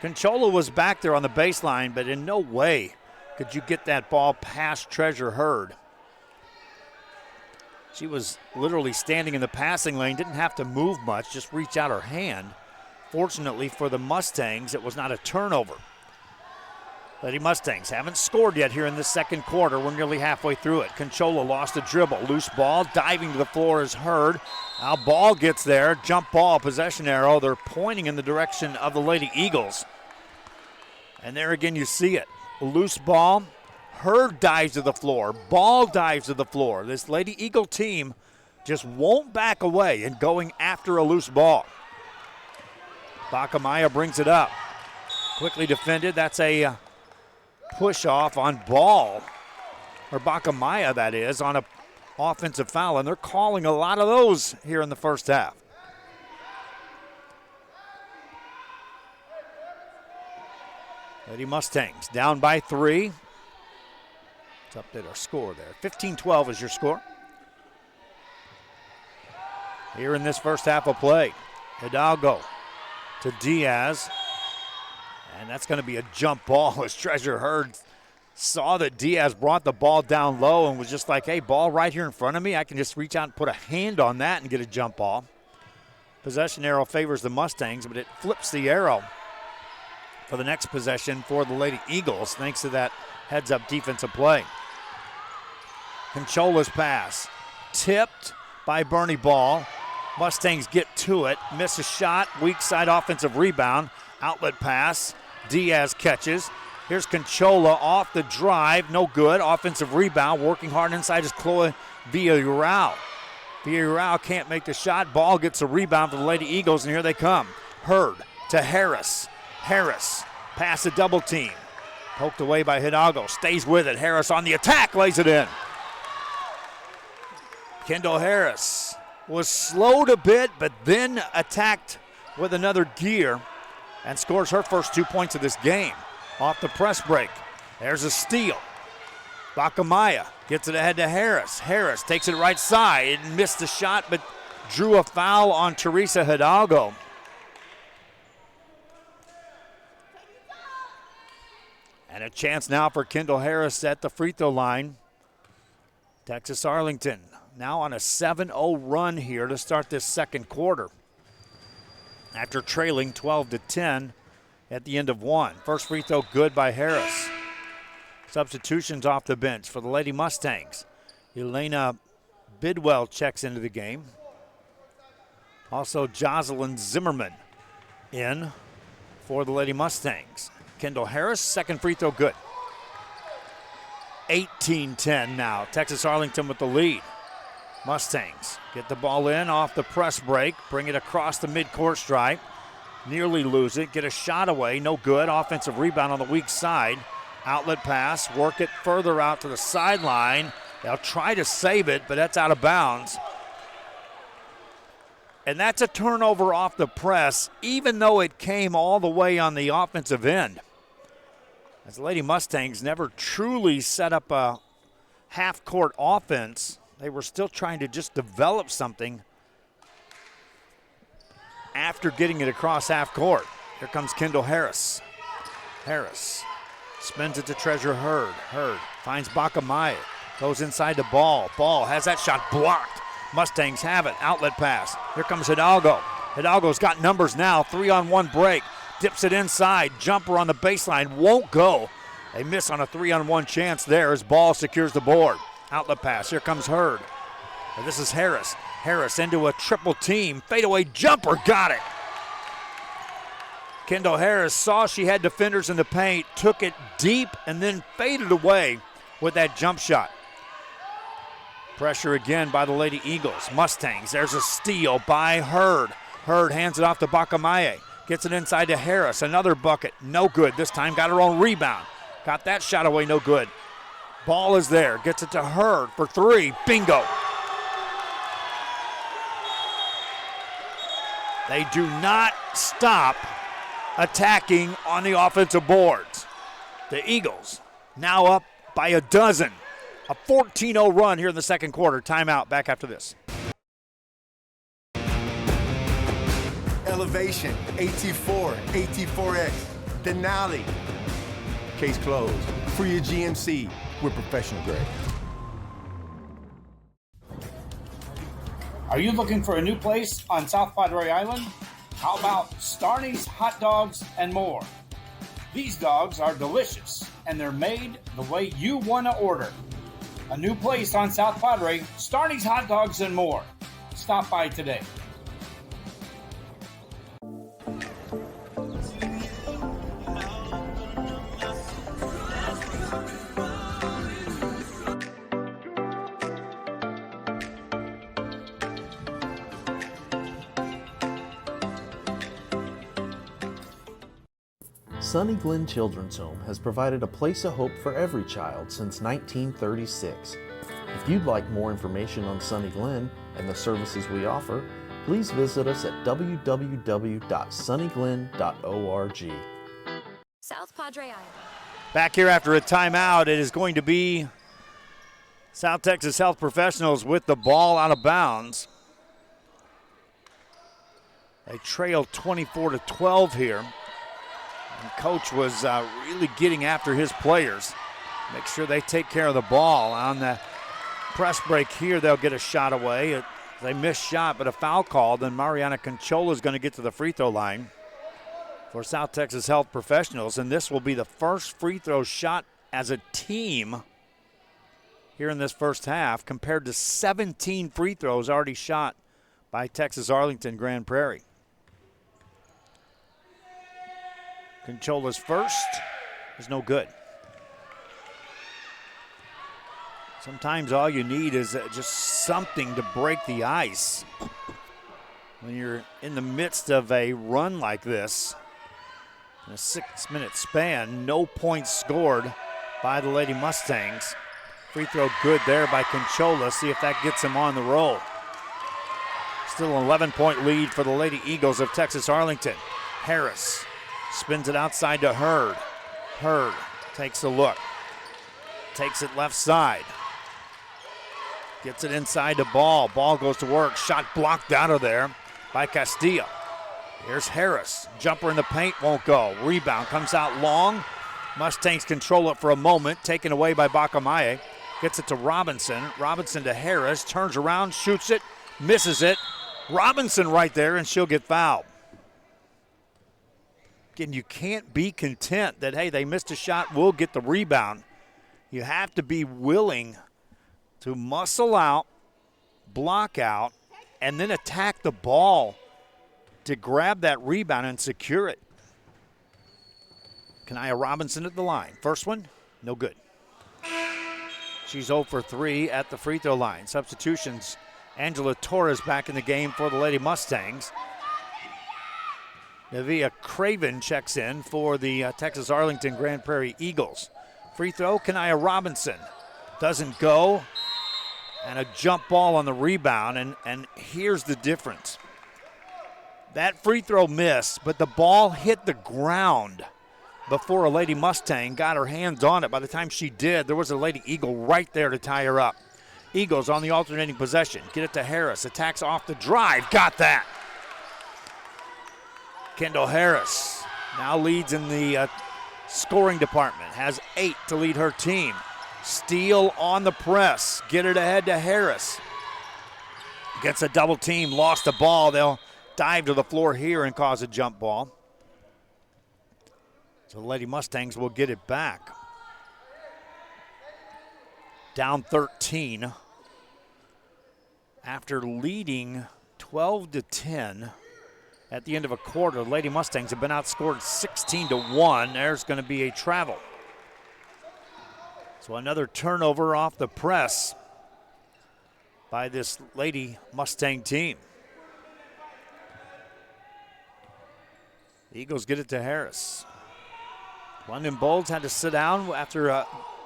Conchola was back there on the baseline, but in no way could you get that ball past Treasure Hurd. She was literally standing in the passing lane, didn't have to move much, just reach out her hand. Fortunately for the Mustangs, it was not a turnover. Lady Mustangs haven't scored yet here in the second quarter. We're nearly halfway through it. Conchola lost a dribble. Loose ball, diving to the floor is Hurd. Now ball gets there, jump ball, possession arrow. They're pointing in the direction of the Lady Eagles. And there again you see it. A loose ball, Hurd dives to the floor, ball dives to the floor. This Lady Eagle team just won't back away in going after a loose ball. Bakamaya brings it up. Quickly defended. That's a push off on Ball, or Bakamaya that is, on a offensive foul, and they're calling a lot of those here in the first half. Lady Mustangs down by 3. Let's update our score there. 15-12 is your score. Here in this first half of play, Hidalgo to Diaz. And that's going to be a jump ball as Treasure Hurd saw that Diaz brought the ball down low and was just like, hey, ball right here in front of me. I can just reach out and put a hand on that and get a jump ball. Possession arrow favors the Mustangs, but it flips the arrow for the next possession for the Lady Eagles thanks to that heads-up defensive play. Conchola's pass tipped by Bernie Ball. Mustangs get to it, miss a shot, weak side offensive rebound, outlet pass. Diaz catches. Here's Conchola off the drive, no good. Offensive rebound, working hard inside is Chloe Villarreal. Villarreal can't make the shot. Ball gets a rebound for the Lady Eagles, and here they come. Hurd to Harris. Harris, pass a double team. Poked away by Hidalgo, stays with it. Harris on the attack, lays it in. Kendall Harris was slowed a bit, but then attacked with another gear. and scores her first 2 points of this game off the press break. There's a steal. Bakamaya gets it ahead to Harris. Harris takes it right side and missed the shot, but drew a foul on Teresa Hidalgo. And a chance now for Kendall Harris at the free throw line. Texas Arlington now on a 7-0 run here to start this second quarter, after trailing 12-10 at the end of one. First free throw good by Harris. Substitutions off the bench for the Lady Mustangs. Elena Bidwell checks into the game. Also Jocelyn Zimmerman in for the Lady Mustangs. Kendall Harris, second free throw good. 18-10 now. Texas Arlington with the lead. Mustangs get the ball in off the press break, bring it across the midcourt stripe, nearly lose it, get a shot away, no good. Offensive rebound on the weak side. Outlet pass, work it further out to the sideline. They'll try to save it, but that's out of bounds. And that's a turnover off the press, even though it came all the way on the offensive end. As the Lady Mustangs never truly set up a half-court offense, they were still trying to just develop something after getting it across half court. Here comes Kendall Harris. Harris spins it to Treasure Hurd. Hurd finds Bakamaya, goes inside the ball. Ball has that shot blocked. Mustangs have it. Outlet pass. Here comes Hidalgo. Hidalgo's got numbers now. 3-on-1 break. Dips it inside. Jumper on the baseline. Won't go. They miss on a 3-on-1 chance there as Ball secures the board. Outlet pass. Here comes Hurd. And this is Harris. Harris into a triple team. Fadeaway jumper. Got it. Kendall Harris saw she had defenders in the paint, took it deep, and then faded away with that jump shot. Pressure again by the Lady Eagles. Mustangs, there's a steal by Hurd. Hurd hands it off to Bakamaye. Gets it inside to Harris. Another bucket. No good. This time got her own rebound. Got that shot away. No good. Ball is there. Gets it to Hurd for three. Bingo. They do not stop attacking on the offensive boards. The Eagles now up by a dozen. A 14-0 run here in the second quarter. Timeout. Back after this. Elevation, AT4, AT4X, Denali. Case closed. For your GMC, we're professional grade. Are you looking for a new place on South Padre Island? How about Starney's Hot Dogs and More? These dogs are delicious, and they're made the way you want to order. A new place on South Padre, Starney's Hot Dogs and More. Stop by today. Sunny Glen Children's Home has provided a place of hope for every child since 1936. If you'd like more information on Sunny Glen and the services we offer, please visit us at www.sunnyglen.org. South Padre Island. Back here after a timeout, it is going to be South Texas Health Professionals with the ball out of bounds. They trail 24-12 here. And Coach was really getting after his players. Make sure they take care of the ball. On the press break here, they'll get a shot away. They missed shot, but a foul call. Then Mariana Conchola is going to get to the free throw line for South Texas Health Professionals. And this will be the first free throw shot as a team here in this first half, compared to 17 free throws already shot by Texas Arlington Grand Prairie. Conchola's first is no good. Sometimes all you need is just something to break the ice. When you're in the midst of a run like this, in a 6-minute span, no points scored by the Lady Mustangs. Free throw good there by Conchola. See if that gets him on the roll. Still an 11-point lead for the Lady Eagles of Texas Arlington. Harris Spins it outside to Hurd. Hurd takes a look. Takes it left side. Gets it inside the ball. Ball goes to work. Shot blocked out of there by Castillo. Here's Harris. Jumper in the paint, won't go. Rebound comes out long. Mustangs control it for a moment. Taken away by Bacamaye. Gets it to Robinson. Robinson to Harris. Turns around, shoots it, misses it. Robinson right there, and she'll get fouled. Again, you can't be content that, hey, they missed a shot, we'll get the rebound. You have to be willing to muscle out, block out, and then attack the ball to grab that rebound and secure it. Kanaya Robinson at the line. First one, no good. She's 0 for 3 at the free throw line. Substitutions, Angela Torres back in the game for the Lady Mustangs. Navia Craven checks in for the Texas Arlington Grand Prairie Eagles. Free throw, Kanaya Robinson. Doesn't go. And a jump ball on the rebound, and here's the difference. That free throw missed, but the ball hit the ground before a Lady Mustang got her hands on it. By the time she did, there was a Lady Eagle right there to tie her up. Eagles on the alternating possession. Get it to Harris. Attacks off the drive. Got that. Kendall Harris now leads in the scoring department. Has 8 to lead her team. Steele on the press. Get it ahead to Harris. Gets a double team. Lost the ball. They'll dive to the floor here and cause a jump ball. So the Lady Mustangs will get it back. Down 13 after leading 12-10 at the end of a quarter. The Lady Mustangs have been outscored 16-1. There's going to be a travel. So another turnover off the press by this Lady Mustang team. The Eagles get it to Harris. London Bolds had to sit down after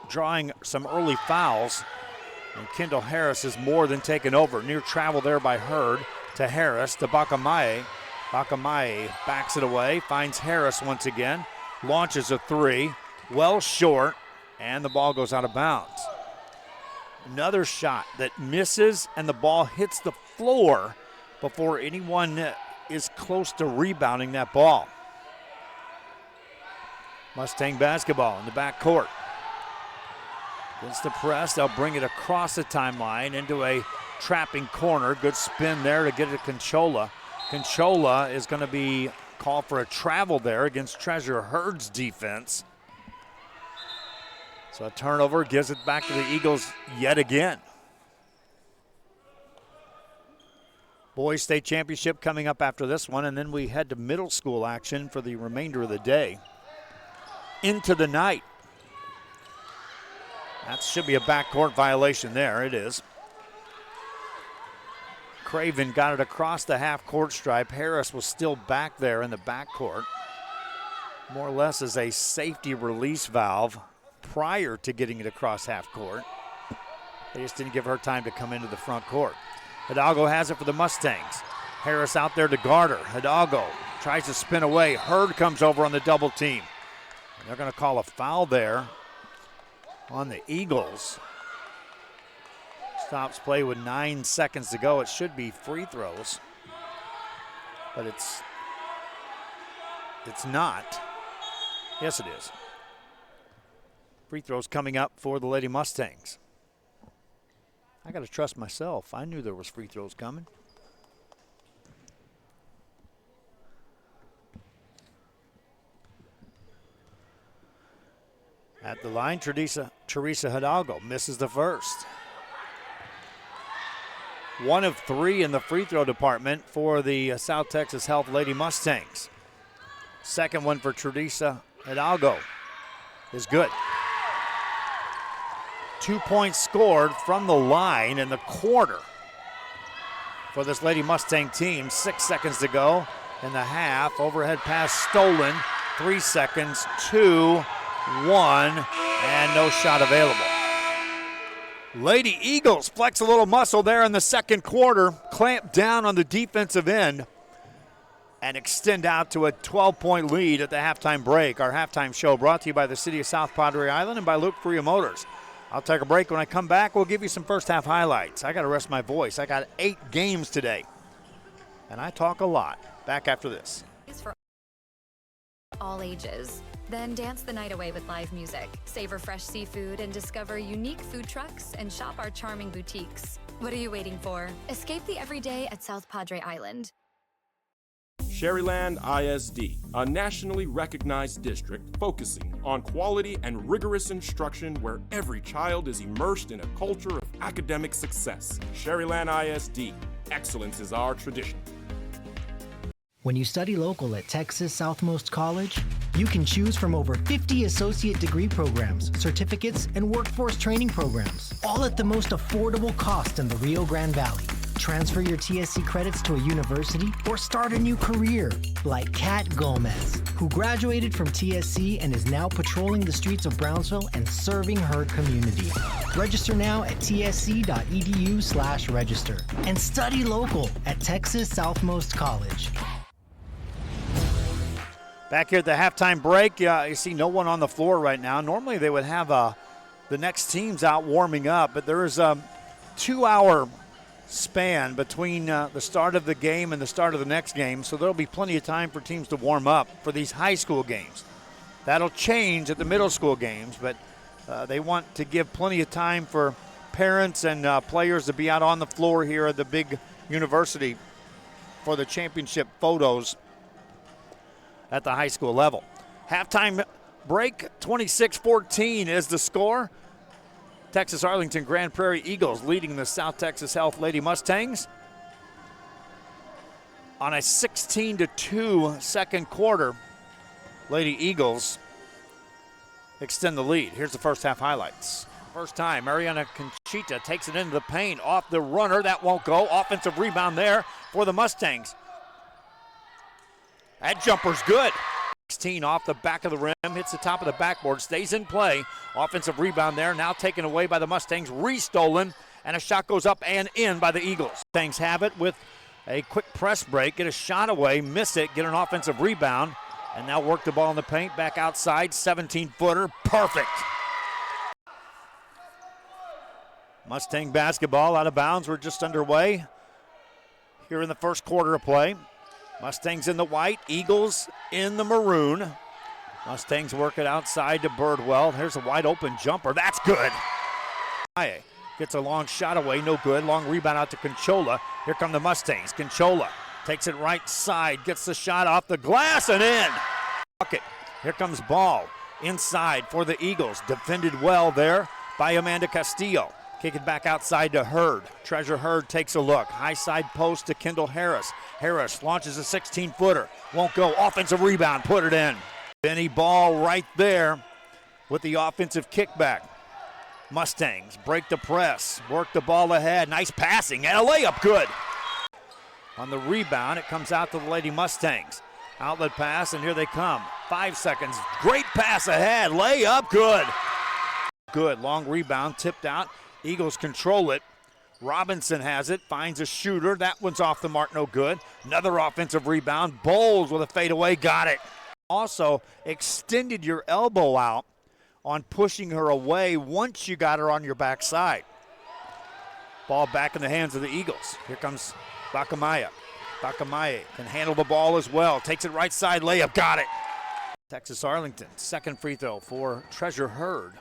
drawing some early fouls. And Kendall Harris is more than taken over. Near travel there by Hurd to Harris to Bacamaye. Bacamaye backs it away, finds Harris once again. Launches a three, well short, and the ball goes out of bounds. Another shot that misses, and the ball hits the floor before anyone is close to rebounding that ball. Mustang basketball in the back court. Against the press, they'll bring it across the timeline into a trapping corner. Good spin there to get it to Conchola. Conchola is going to be called for a travel there against Treasure Hurd's defense. So a turnover gives it back to the Eagles yet again. Boys State Championship coming up after this one, and then we head to middle school action for the remainder of the day. Into the night. That should be a backcourt violation there. It is. Craven got it across the half-court stripe. Harris was still back there in the backcourt. More or less as a safety release valve prior to getting it across half-court. They just didn't give her time to come into the front court. Hidalgo has it for the Mustangs. Harris out there to guard her. Hidalgo tries to spin away. Hurd comes over on the double team. And they're going to call a foul there on the Eagles. Stops play with 9 seconds to go. It should be free throws, but it's not. Yes, it is. Free throws coming up for the Lady Mustangs. I got to trust myself. I knew there was free throws coming. At the line, Teresa Hidalgo misses the first. 1 of 3 in the free throw department for the South Texas Health Lady Mustangs. Second one for Teresa Hidalgo is good. 2 points scored from the line in the quarter for this Lady Mustang team. 6 seconds to go in the half. Overhead pass stolen. 3 seconds, 2, 1, and no shot available. Lady Eagles flex a little muscle there in the second quarter, clamp down on the defensive end. and extend out to a 12-point lead at the halftime break. Our halftime show brought to you by the City of South Padre Island and by Luke Freya Motors. I'll take a break. When I come back, we'll give you some first half highlights. I got to rest my voice. I got 8 games today, and I talk a lot. Back after this. For all ages. Then dance the night away with live music, savor fresh seafood, and discover unique food trucks and shop our charming boutiques. What are you waiting for? Escape the everyday at South Padre Island. Sherryland ISD, a nationally recognized district focusing on quality and rigorous instruction where every child is immersed in a culture of academic success. Sherryland ISD, excellence is our tradition. When you study local at Texas Southmost College, you can choose from over 50 associate degree programs, certificates, and workforce training programs, all at the most affordable cost in the Rio Grande Valley. Transfer your TSC credits to a university or start a new career, like Kat Gomez, who graduated from TSC and is now patrolling the streets of Brownsville and serving her community. Register now at tsc.edu/register and study local at Texas Southmost College. Back here at the halftime break, you see no one on the floor right now. Normally they would have the next teams out warming up, but there is a 2-hour span between the start of the game and the start of the next game, so there'll be plenty of time for teams to warm up for these high school games. That'll change at the middle school games, but they want to give plenty of time for parents and players to be out on the floor here at the big university for the championship photos at the high school level. Halftime break, 26-14 is the score. Texas Arlington Grand Prairie Eagles leading the South Texas Health Lady Mustangs on a 16-2 second quarter. Lady Eagles extend the lead. Here's the first half highlights. First time, Mariana Conchita takes it into the paint off the runner. That won't go. Offensive rebound there for the Mustangs. That jumper's good. 16 off the back of the rim, hits the top of the backboard, stays in play. Offensive rebound there, now taken away by the Mustangs, restolen, and a shot goes up and in by the Eagles. Mustangs have it with a quick press break, get a shot away, miss it, get an offensive rebound, and now work the ball in the paint, back outside, 17-footer, perfect. Mustang basketball out of bounds, we're just underway here in the first quarter of play. Mustangs in the white, Eagles in the maroon. Mustangs work it outside to Birdwell. Here's a wide open jumper. That's good. Gets a long shot away, no good. Long rebound out to Conchola. Here come the Mustangs. Conchola takes it right side, gets the shot off the glass and in. Bucket. Here comes Ball inside for the Eagles. Defended well there by Amanda Castillo. Kick it back outside to Hurd. Treasure Hurd takes a look. High side post to Kendall Harris. Harris launches a 16-footer. Won't go. Offensive rebound. Put it in. Benny Ball right there with the offensive kickback. Mustangs break the press. Work the ball ahead. Nice passing and a layup. Good. On the rebound, it comes out to the Lady Mustangs. Outlet pass, and here they come. 5 seconds. Great pass ahead. Layup. Good. Good. Long rebound. Tipped out. Eagles control it. Robinson has it, finds a shooter. That one's off the mark, no good. Another offensive rebound. Bowles with a fadeaway, got it. Also extended your elbow out on pushing her away once you got her on your backside. Ball back in the hands of the Eagles. Here comes Bakamaya. Bakamaye can handle the ball as well. Takes it right side, layup, got it. Texas Arlington, second free throw for Treasure Hurd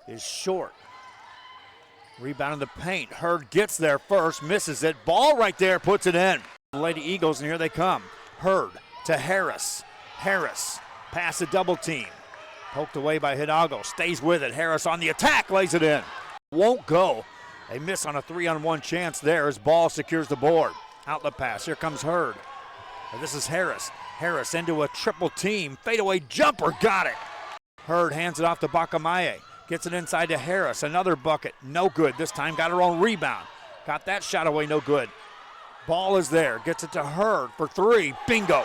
is short. Rebound in the paint. Hurd gets there first, misses it. Ball right there, puts it in. The Lady Eagles, and here they come. Hurd to Harris. Harris, pass a double team. Poked away by Hidalgo, stays with it. Harris on the attack, lays it in. Won't go. They miss on a 3-on-1 chance there as Ball secures the board. Outlet pass, here comes Hurd. And this is Harris. Harris into a triple team. Fadeaway jumper, got it. Hurd hands it off to Bakamaye. Gets it inside to Harris. Another bucket. No good. This time got her own rebound. Got that shot away. No good. Ball is there. Gets it to Hurd for three. Bingo.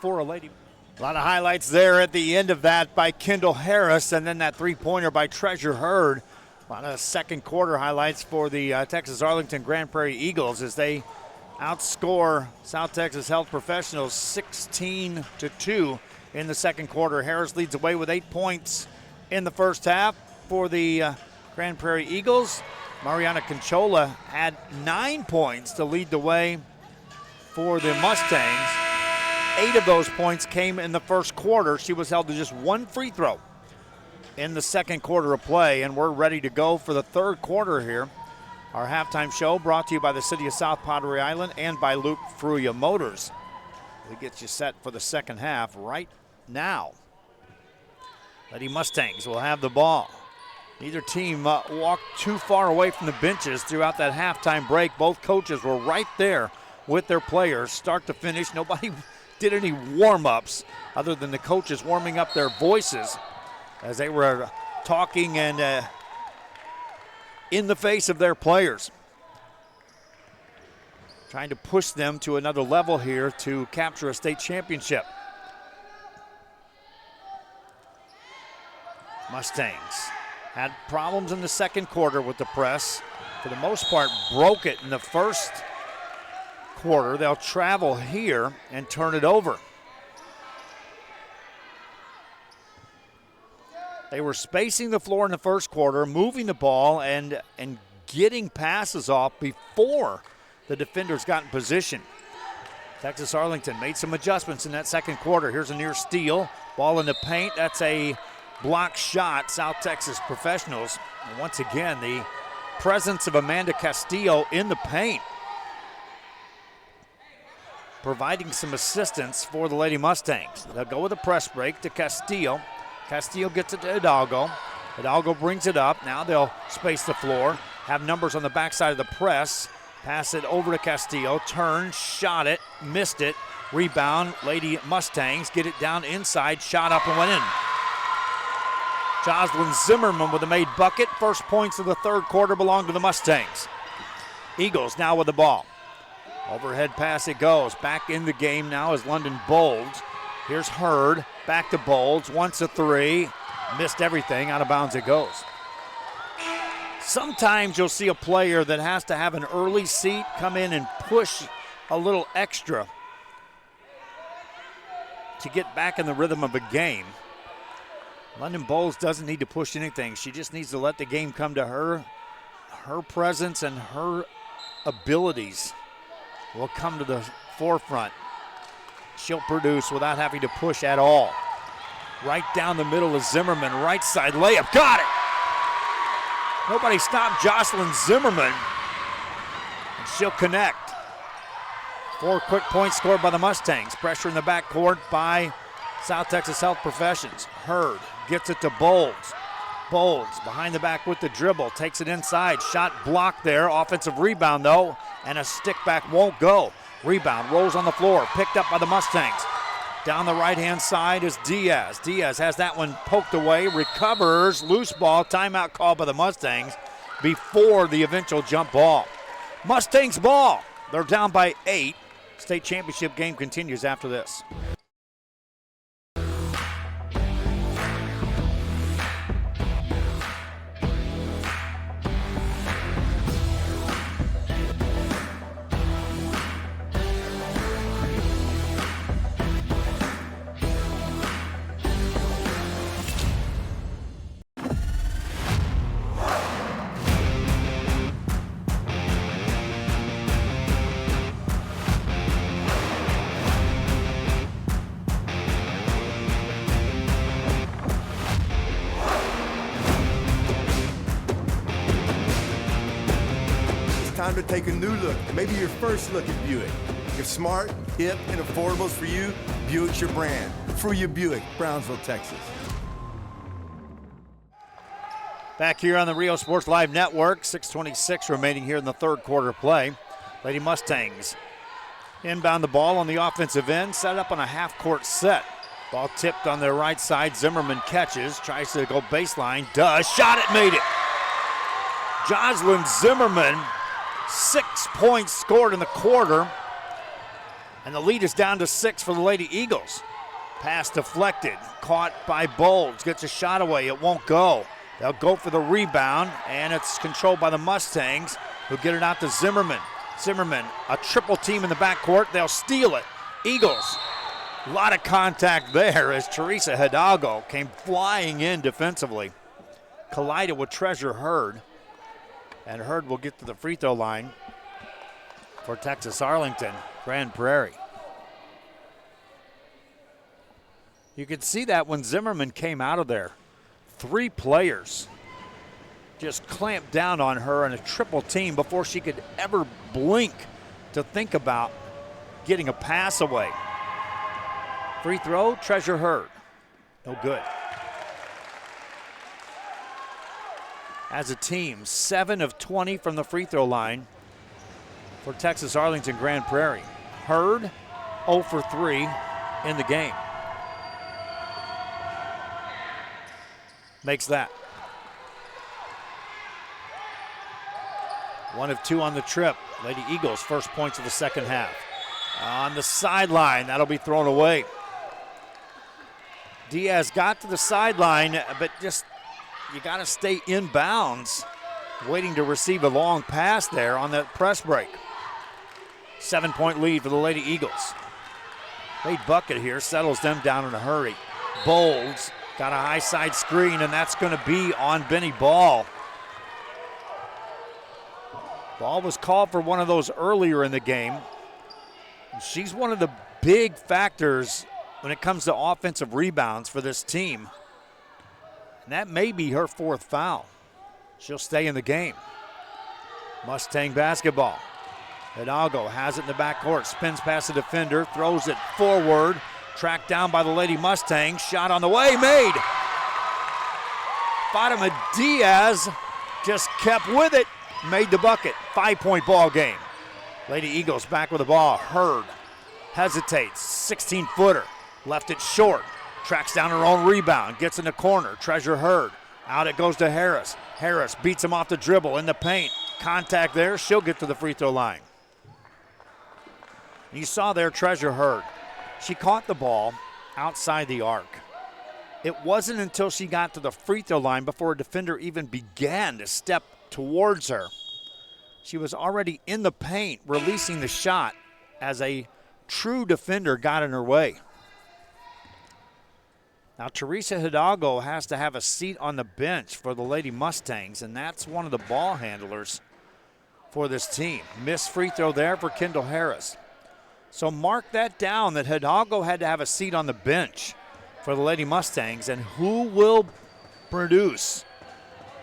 For a Lady. A lot of highlights there at the end of that by Kendall Harris. And then that three-pointer by Treasure Hurd. A lot of second quarter highlights for the Texas Arlington Grand Prairie Eagles as they outscore South Texas Health Professionals 16-2 in the second quarter. Harris leads away with 8 points in the first half for the Grand Prairie Eagles. Mariana Conchola had 9 points to lead the way for the Mustangs. 8 of those points came in the first quarter. She was held to just 1 free throw in the second quarter of play, and we're ready to go for the third quarter here. Our halftime show brought to you by the City of South Padre Island and by Luke Fruia Motors. We get you set for the second half right now. Lady Mustangs will have the ball. Neither team walked too far away from the benches throughout that halftime break. Both coaches were right there with their players, start to finish. Nobody did any warm-ups other than the coaches warming up their voices as they were talking and in the face of their players, trying to push them to another level here to capture a state championship. Mustangs had problems in the second quarter with the press. For the most part, broke it in the first quarter. They'll travel here and turn it over. They were spacing the floor in the first quarter, moving the ball and getting passes off before the defenders got in position. Texas Arlington made some adjustments in that second quarter. Here's a near steal. Ball in the paint. That's a block shot. South Texas Professionals. And once again, the presence of Amanda Castillo in the paint, providing some assistance for the Lady Mustangs. They'll go with a press break to Castillo. Castillo gets it to Hidalgo. Hidalgo brings it up. Now they'll space the floor, have numbers on the backside of the press. Pass it over to Castillo. Turn, shot it, missed it. Rebound, Lady Mustangs get it down inside. Shot up and went in. Jocelyn Zimmerman with a made bucket. First points of the third quarter belong to the Mustangs. Eagles now with the ball. Overhead pass it goes. Back in the game now is London Bolds. Here's Hurd. Back to Bolds. Wants a three. Missed everything. Out of bounds it goes. Sometimes you'll see a player that has to have an early seat come in and push a little extra to get back in the rhythm of a game. London Bowles doesn't need to push anything. She just needs to let the game come to her. Her presence and her abilities will come to the forefront. She'll produce without having to push at all. Right down the middle is Zimmerman. Right side layup. Got it! Nobody stopped Jocelyn Zimmerman. And she'll connect. 4 quick points scored by the Mustangs. Pressure in the backcourt by South Texas Health Professions. Hurd gets it to Bolds. Bolds behind the back with the dribble. Takes it inside. Shot blocked there. Offensive rebound though. And a stick back won't go. Rebound rolls on the floor. Picked up by the Mustangs. Down the right-hand side is Diaz. Diaz has that one poked away. Recovers. Loose ball. Timeout call by the Mustangs before the eventual jump ball. Mustangs ball. They're down by 8. State championship game continues after this. Time to take a new look, maybe your first look at Buick. If smart, hip, and affordable is for you, Buick's your brand. Fruia Buick, Brownsville, Texas. Back here on the Rio Sports Live Network, 6:26 remaining here in the third quarter play. Lady Mustangs inbound the ball on the offensive end, set up on a half-court set. Ball tipped on their right side. Zimmerman catches, tries to go baseline, does, shot it, made it. Jocelyn Zimmerman, 6 points scored in the quarter, and the lead is down to 6 for the Lady Eagles. Pass deflected, caught by Bolds, gets a shot away, it won't go. They'll go for the rebound, and it's controlled by the Mustangs, who get it out to Zimmerman. Zimmerman, a triple team in the backcourt. They'll steal it. Eagles, a lot of contact there as Teresa Hidalgo came flying in defensively. Collided with Treasure Hurd. And Hurd will get to the free throw line for Texas Arlington, Grand Prairie. You could see that when Zimmerman came out of there. 3 players just clamped down on her in a triple team before she could ever blink to think about getting a pass away. Free throw, Treasure Hurd. No good. As a team, 7 of 20 from the free throw line for Texas Arlington Grand Prairie. Hurd 0 for 3 in the game. Makes that. 1 of 2 on the trip. Lady Eagles first points of the second half. On the sideline, that'll be thrown away. Diaz got to the sideline, but just you got to stay in bounds, waiting to receive a long pass there on that press break. 7-point lead for the Lady Eagles. Late bucket here settles them down in a hurry. Bowles got a high side screen, and that's going to be on Benny Ball. Ball was called for one of those earlier in the game. She's one of the big factors when it comes to offensive rebounds for this team. And that may be her 4th foul. She'll stay in the game. Mustang basketball. Hidalgo has it in the backcourt, spins past the defender, throws it forward, tracked down by the Lady Mustangs. Shot on the way, made. Fatima Diaz just kept with it, made the bucket. 5-point ball game. Lady Eagles back with the ball. Hurd hesitates, 16-footer, left it short. Tracks down her own rebound, gets in the corner. Treasure Hurd. Out it goes to Harris. Harris beats him off the dribble in the paint. Contact there. She'll get to the free throw line. You saw there Treasure Hurd. She caught the ball outside the arc. It wasn't until she got to the free throw line before a defender even began to step towards her. She was already in the paint, releasing the shot as a true defender got in her way. Now, Teresa Hidalgo has to have a seat on the bench for the Lady Mustangs, and that's one of the ball handlers for this team. Missed free throw there for Kendall Harris. So mark that down, that Hidalgo had to have a seat on the bench for the Lady Mustangs, and who will produce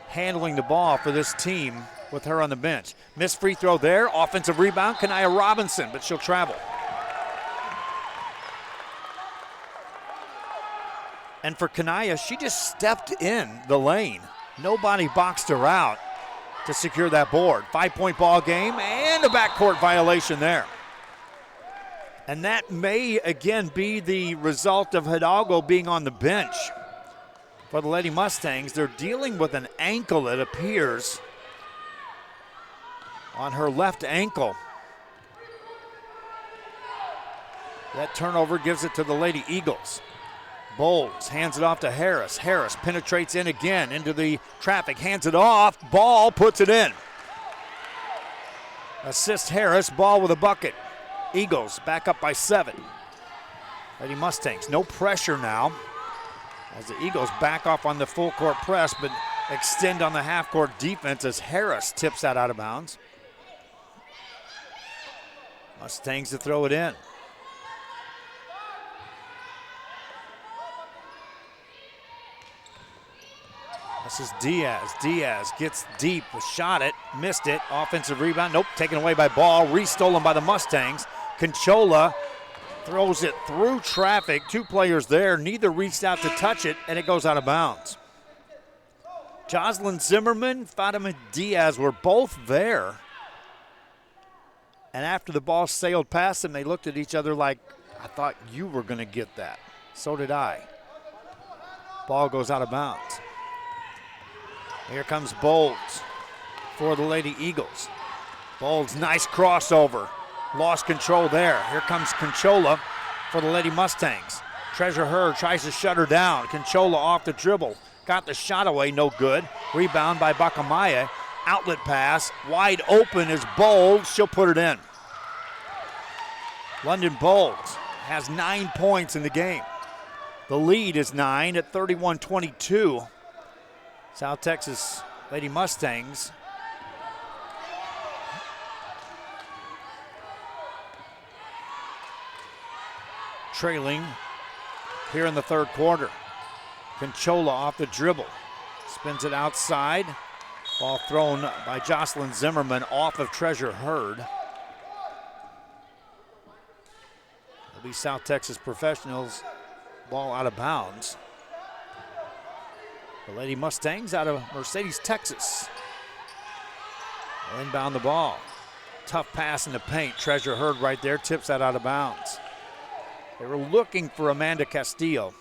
handling the ball for this team with her on the bench. Missed free throw there, offensive rebound, Kanaya Robinson, but she'll travel. And for Kanaya, she just stepped in the lane. Nobody boxed her out to secure that board. 5-point ball game and a backcourt violation there. And that may again be the result of Hidalgo being on the bench. For the Lady Mustangs, they're dealing with an ankle, it appears, on her left ankle. That turnover gives it to the Lady Eagles. Bowles hands it off to Harris. Harris penetrates in again into the traffic, hands it off. Ball puts it in. Assist Harris, Ball with a bucket. Eagles back up by 7. Lady Mustangs, no pressure now as the Eagles back off on the full court press, but extend on the half court defense as Harris tips that out of bounds. Mustangs to throw it in. This is Diaz. Diaz gets deep, shot it, missed it. Offensive rebound, nope, taken away by Ball. Restolen by the Mustangs. Conchola throws it through traffic. 2 players there, neither reached out to touch it, and it goes out of bounds. Jocelyn Zimmerman, Fatima Diaz were both there. And after the ball sailed past them, they looked at each other like, I thought you were going to get that. So did I. Ball goes out of bounds. Here comes Bowles for the Lady Eagles. Bowles, nice crossover. Lost control there. Here comes Conchola for the Lady Mustangs. Treasure Hurd tries to shut her down. Conchola off the dribble. Got the shot away, no good. Rebound by Bakamaya. outlet pass. Wide open is Bowles. She'll put it in. London Bowles has 9 points in the game. The lead is 9 at 31-22. South Texas Lady Mustangs trailing here in the third quarter. Conchola off the dribble. Spins it outside. Ball thrown by Jocelyn Zimmerman off of Treasure Hurd. It'll be South Texas Professionals. Ball out of bounds. The Lady Mustangs out of Mercedes, Texas. They'll inbound the ball. Tough pass in the paint. Treasure Hurd right there, tips that out of bounds. They were looking for Amanda Castillo.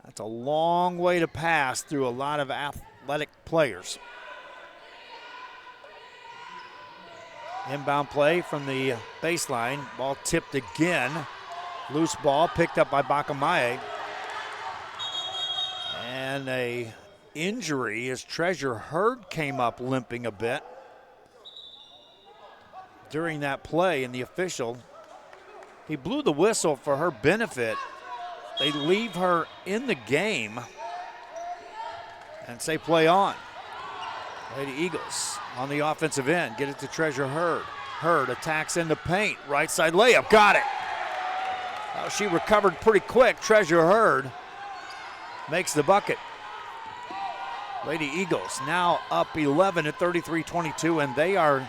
That's a long way to pass through a lot of athletic players. Inbound play from the baseline. Ball tipped again. Loose ball picked up by Bakamaye. And a injury as Treasure Hurd came up limping a bit during that play, and the official, he blew the whistle for her benefit. They leave her in the game and say play on. Lady Eagles on the offensive end, get it to Treasure Hurd. Hurd attacks in the paint, right side layup, got it. Well, she recovered pretty quick. Treasure Hurd makes the bucket. Lady Eagles now up 11 at 33-22, and they are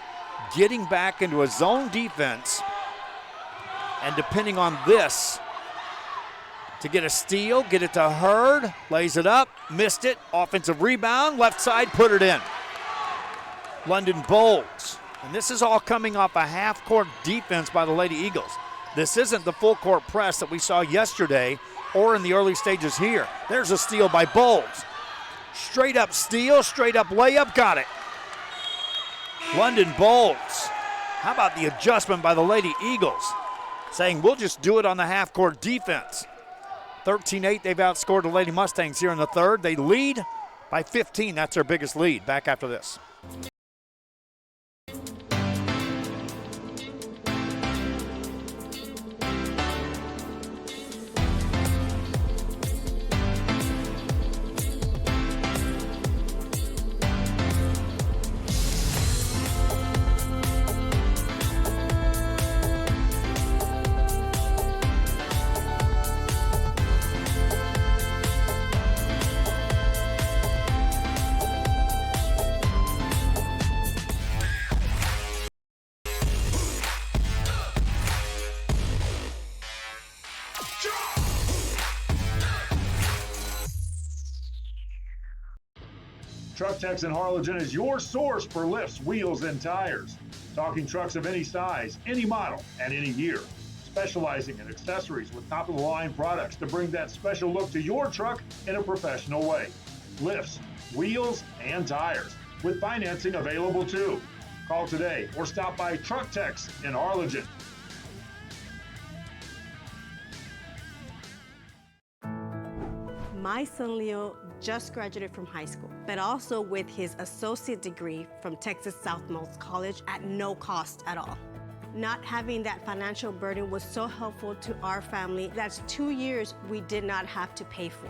getting back into a zone defense. And depending on this, to get a steal, get it to Hurd, lays it up, missed it, offensive rebound, left side, put it in. London Bowles. And this is all coming off a half-court defense by the Lady Eagles. This isn't the full-court press that we saw yesterday or in the early stages here. There's a steal by Bowles. Straight up steal, straight up layup, got it. London Bowles. How about the adjustment by the Lady Eagles? Saying we'll just do it on the half-court defense. 13-8, they've outscored the Lady Mustangs here in the third. They lead by 15. That's their biggest lead. Back after this. Truck Techs in Harlingen is your source for lifts, wheels, and tires. Talking trucks of any size, any model, and any year. Specializing in accessories with top-of-the-line products to bring that special look to your truck in a professional way. Lifts, wheels, and tires, with financing available too. Call today or stop by Truck Techs in Harlingen. My son Leo just graduated from high school, but also with his associate degree from Texas Southmost College at no cost at all. Not having that financial burden was so helpful to our family. That's 2 years we did not have to pay for.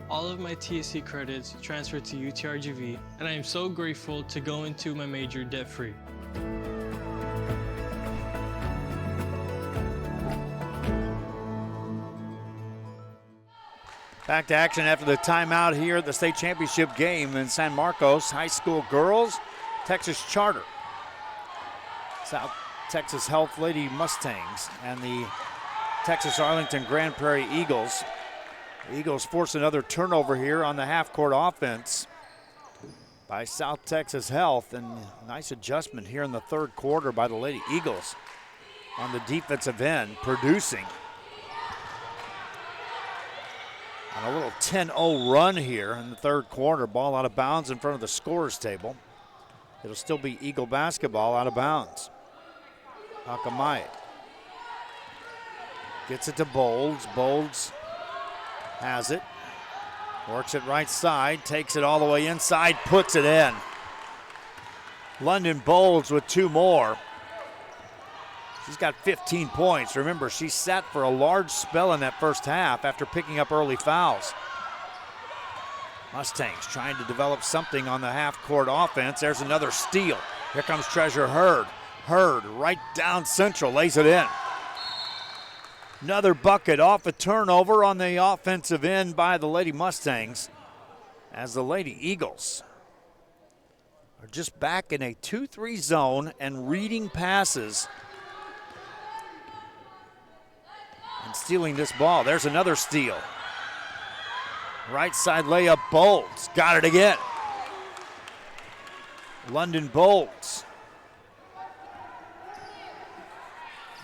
All of my TSC credits transferred to UTRGV, and I am so grateful to go into my major debt-free. Back to action after the timeout here at the state championship game in San Marcos. High school girls, Texas Charter, South Texas Health Lady Mustangs, and the Texas Arlington Grand Prairie Eagles. The Eagles force another turnover here on the half-court offense by South Texas Health, and a nice adjustment here in the third quarter by the Lady Eagles on the defensive end, producing on a little 10-0 run here in the third quarter. Ball out of bounds in front of the scorer's table. It'll still be Eagle basketball out of bounds. Akamai gets it to Bolds. Bolds has it. Works it right side. Takes it all the way inside. Puts it in. London Bowles with 2 more. She's got 15 points. Remember, she sat for a large spell in that first half after picking up early fouls. Mustangs trying to develop something on the half-court offense. There's another steal. Here comes Treasure Hurd. Hurd right down central, lays it in. Another bucket off a turnover on the offensive end by the Lady Mustangs, as the Lady Eagles are just back in a 2-3 zone and reading passes and stealing this ball. There's another steal. Right side layup, Bowles. Got it again. London Bowles.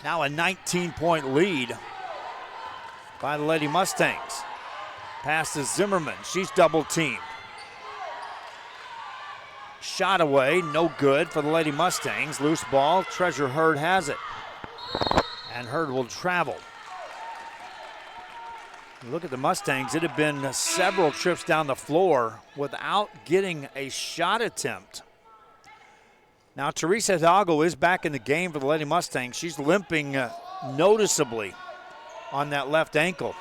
Now a 19-point lead by the Lady Mustangs. Pass to Zimmerman. She's double teamed. Shot away, no good for the Lady Mustangs. Loose ball, Treasure Hurd has it. And Hurd will travel. Look at the Mustangs. It had been several trips down the floor without getting a shot attempt. Now, Teresa Hidalgo is back in the game for the Lady Mustangs. She's limping noticeably on that left ankle,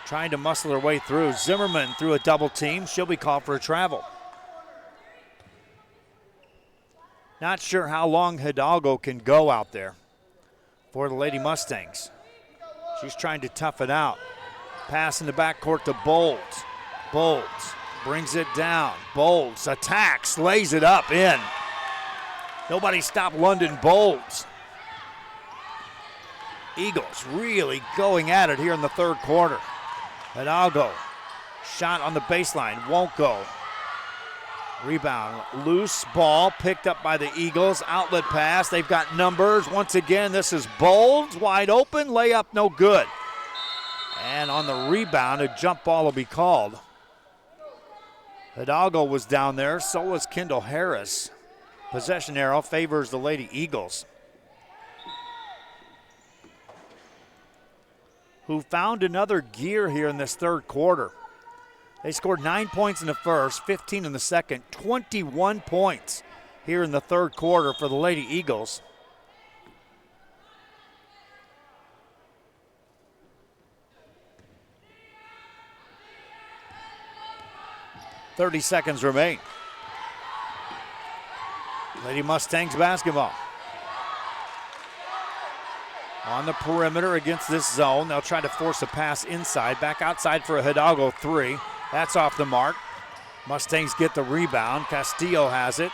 trying to muscle her way through. Zimmerman through a double team. She'll be called for a travel. Not sure how long Hidalgo can go out there for the Lady Mustangs. She's trying to tough it out. Pass in the backcourt to Bowles. Bowles brings it down. Bowles attacks, lays it up in. Nobody stopped London Bowles. Eagles really going at it here in the third quarter. Hidalgo, shot on the baseline, won't go. Rebound, loose ball picked up by the Eagles. Outlet pass, they've got numbers. Once again, this is Bowles, wide open, layup no good. And on the rebound, a jump ball will be called. Hidalgo was down there, so was Kendall Harris. Possession arrow favors the Lady Eagles, who found another gear here in this third quarter. They scored 9 points in the first, 15 in the second, 21 points here in the third quarter for the Lady Eagles. .30 seconds remain. Lady Mustangs basketball. On the perimeter against this zone. They'll try to force a pass inside. Back outside for a Hidalgo 3. That's off the mark. Mustangs get the rebound. Castillo has it.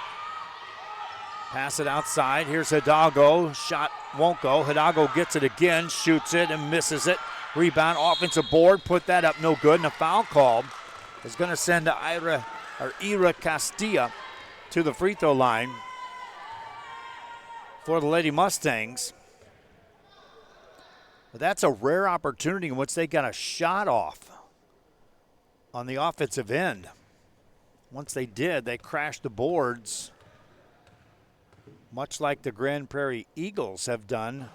Pass it outside. Here's Hidalgo. Shot won't go. Hidalgo gets it again, shoots it and misses it. Rebound, offensive board, put that up, no good. And a foul called is going to send Ira Castilla to the free throw line for the Lady Mustangs. But that's a rare opportunity in which they got a shot off on the offensive end. Once they did, they crashed the boards, much like the Grand Prairie Eagles have done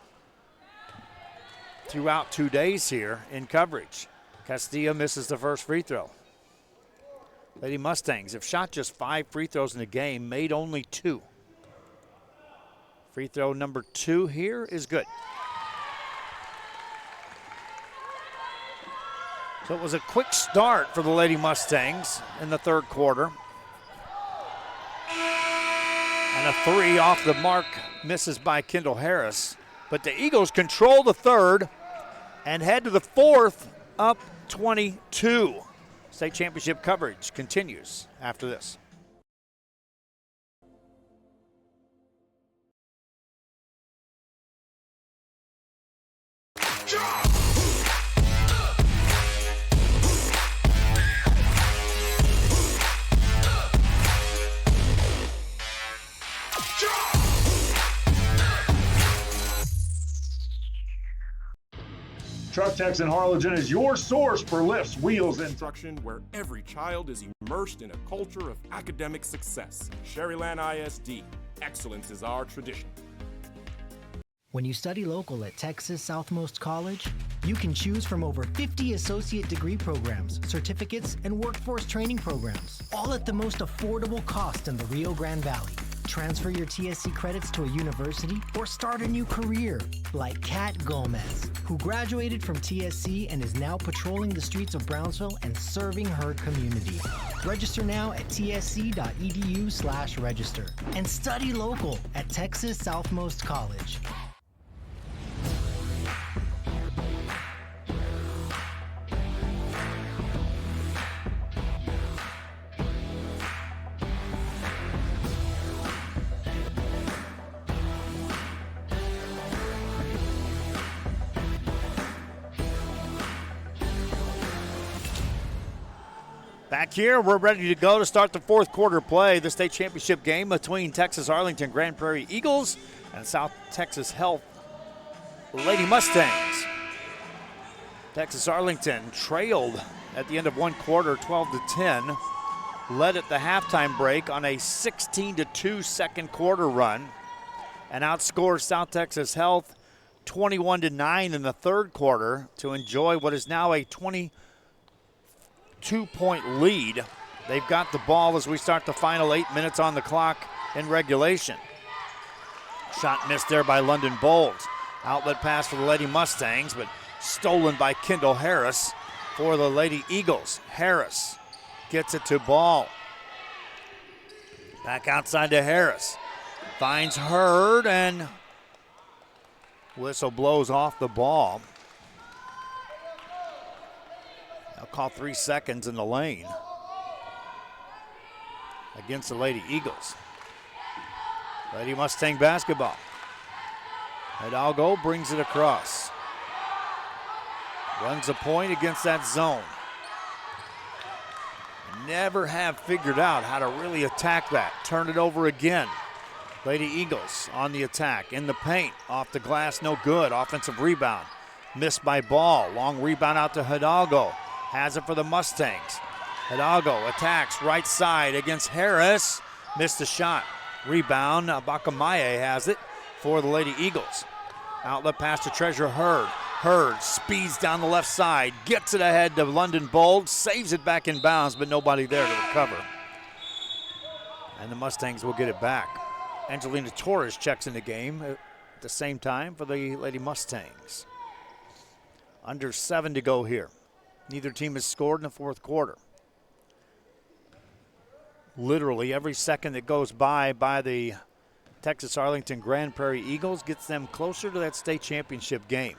throughout 2 days here in coverage. Castilla misses the first free throw. Lady Mustangs have shot just 5 free throws in the game, made only 2. Free throw number 2 here is good. So it was a quick start for the Lady Mustangs in the third quarter. And a 3 off the mark, misses by Kendall Harris. But the Eagles control the third and head to the fourth, up 22. State championship coverage continues after this. Truck Techs in Harlingen is your source for lifts, wheels, and instruction where every child is immersed in a culture of academic success. Sherryland ISD, excellence is our tradition. When you study local at Texas Southmost College, you can choose from over 50 associate degree programs, certificates, and workforce training programs, all at the most affordable cost in the Rio Grande Valley. Transfer your TSC credits to a university or start a new career, like Kat Gomez, who graduated from TSC and is now patrolling the streets of Brownsville and serving her community. Register now at tsc.edu/register and study local at Texas Southmost College. Back here, we're ready to go to start the fourth quarter play. The state championship game between Texas Arlington Grand Prairie Eagles and South Texas Health Lady Mustangs. Texas Arlington trailed at the end of one quarter 12-10, led at the halftime break on a 16-2 second quarter run, and outscored South Texas Health 21-9 in the third quarter to enjoy what is now a 22-point lead. They've got the ball as we start the final 8 minutes on the clock in regulation. Shot missed there by London Bowles. Outlet pass for the Lady Mustangs, but stolen by Kendall Harris for the Lady Eagles. Harris gets it to Ball. Back outside to Harris. Finds Hurd, and whistle blows off the ball. They'll call 3 seconds in the lane against the Lady Eagles. Lady Mustang basketball. Hidalgo brings it across. Runs a point against that zone. Never have figured out how to really attack that. Turn it over again. Lady Eagles on the attack. In the paint. Off the glass, no good. Offensive rebound. Missed by Ball. Long rebound out to Hidalgo. Has it for the Mustangs. Hidalgo attacks right side against Harris. Missed the shot. Rebound. Bakamaye has it for the Lady Eagles. Outlet pass to Treasure Hurd. Hurd speeds down the left side. Gets it ahead to London Bold. Saves it back in bounds, but nobody there to recover. And the Mustangs will get it back. Angelina Torres checks in the game at the same time for the Lady Mustangs. Under 7 to go here. Neither team has scored in the fourth quarter. Literally every second that goes by the Texas Arlington Grand Prairie Eagles gets them closer to that state championship game.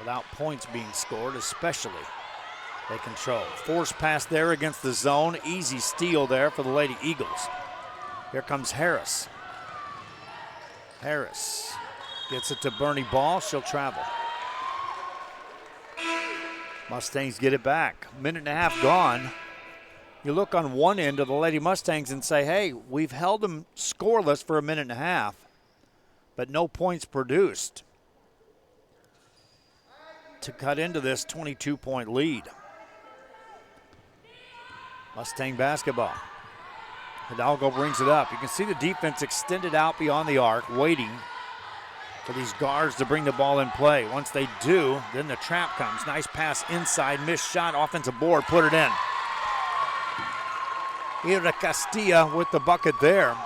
Without points being scored, especially, they control. Force pass there against the zone. Easy steal there for the Lady Eagles. Here comes Harris. Harris gets it to Bernie Ball. She'll travel. Mustangs get it back. Minute and a half gone. You look on one end of the Lady Mustangs and say, hey, we've held them scoreless for a minute and a half, but no points produced to cut into this 22-point lead. Mustang basketball. Hidalgo brings it up. You can see the defense extended out beyond the arc, waiting for these guards to bring the ball in play. Once they do, then the trap comes. Nice pass inside, missed shot, offensive board, put it in. Ira Castilla with the bucket there.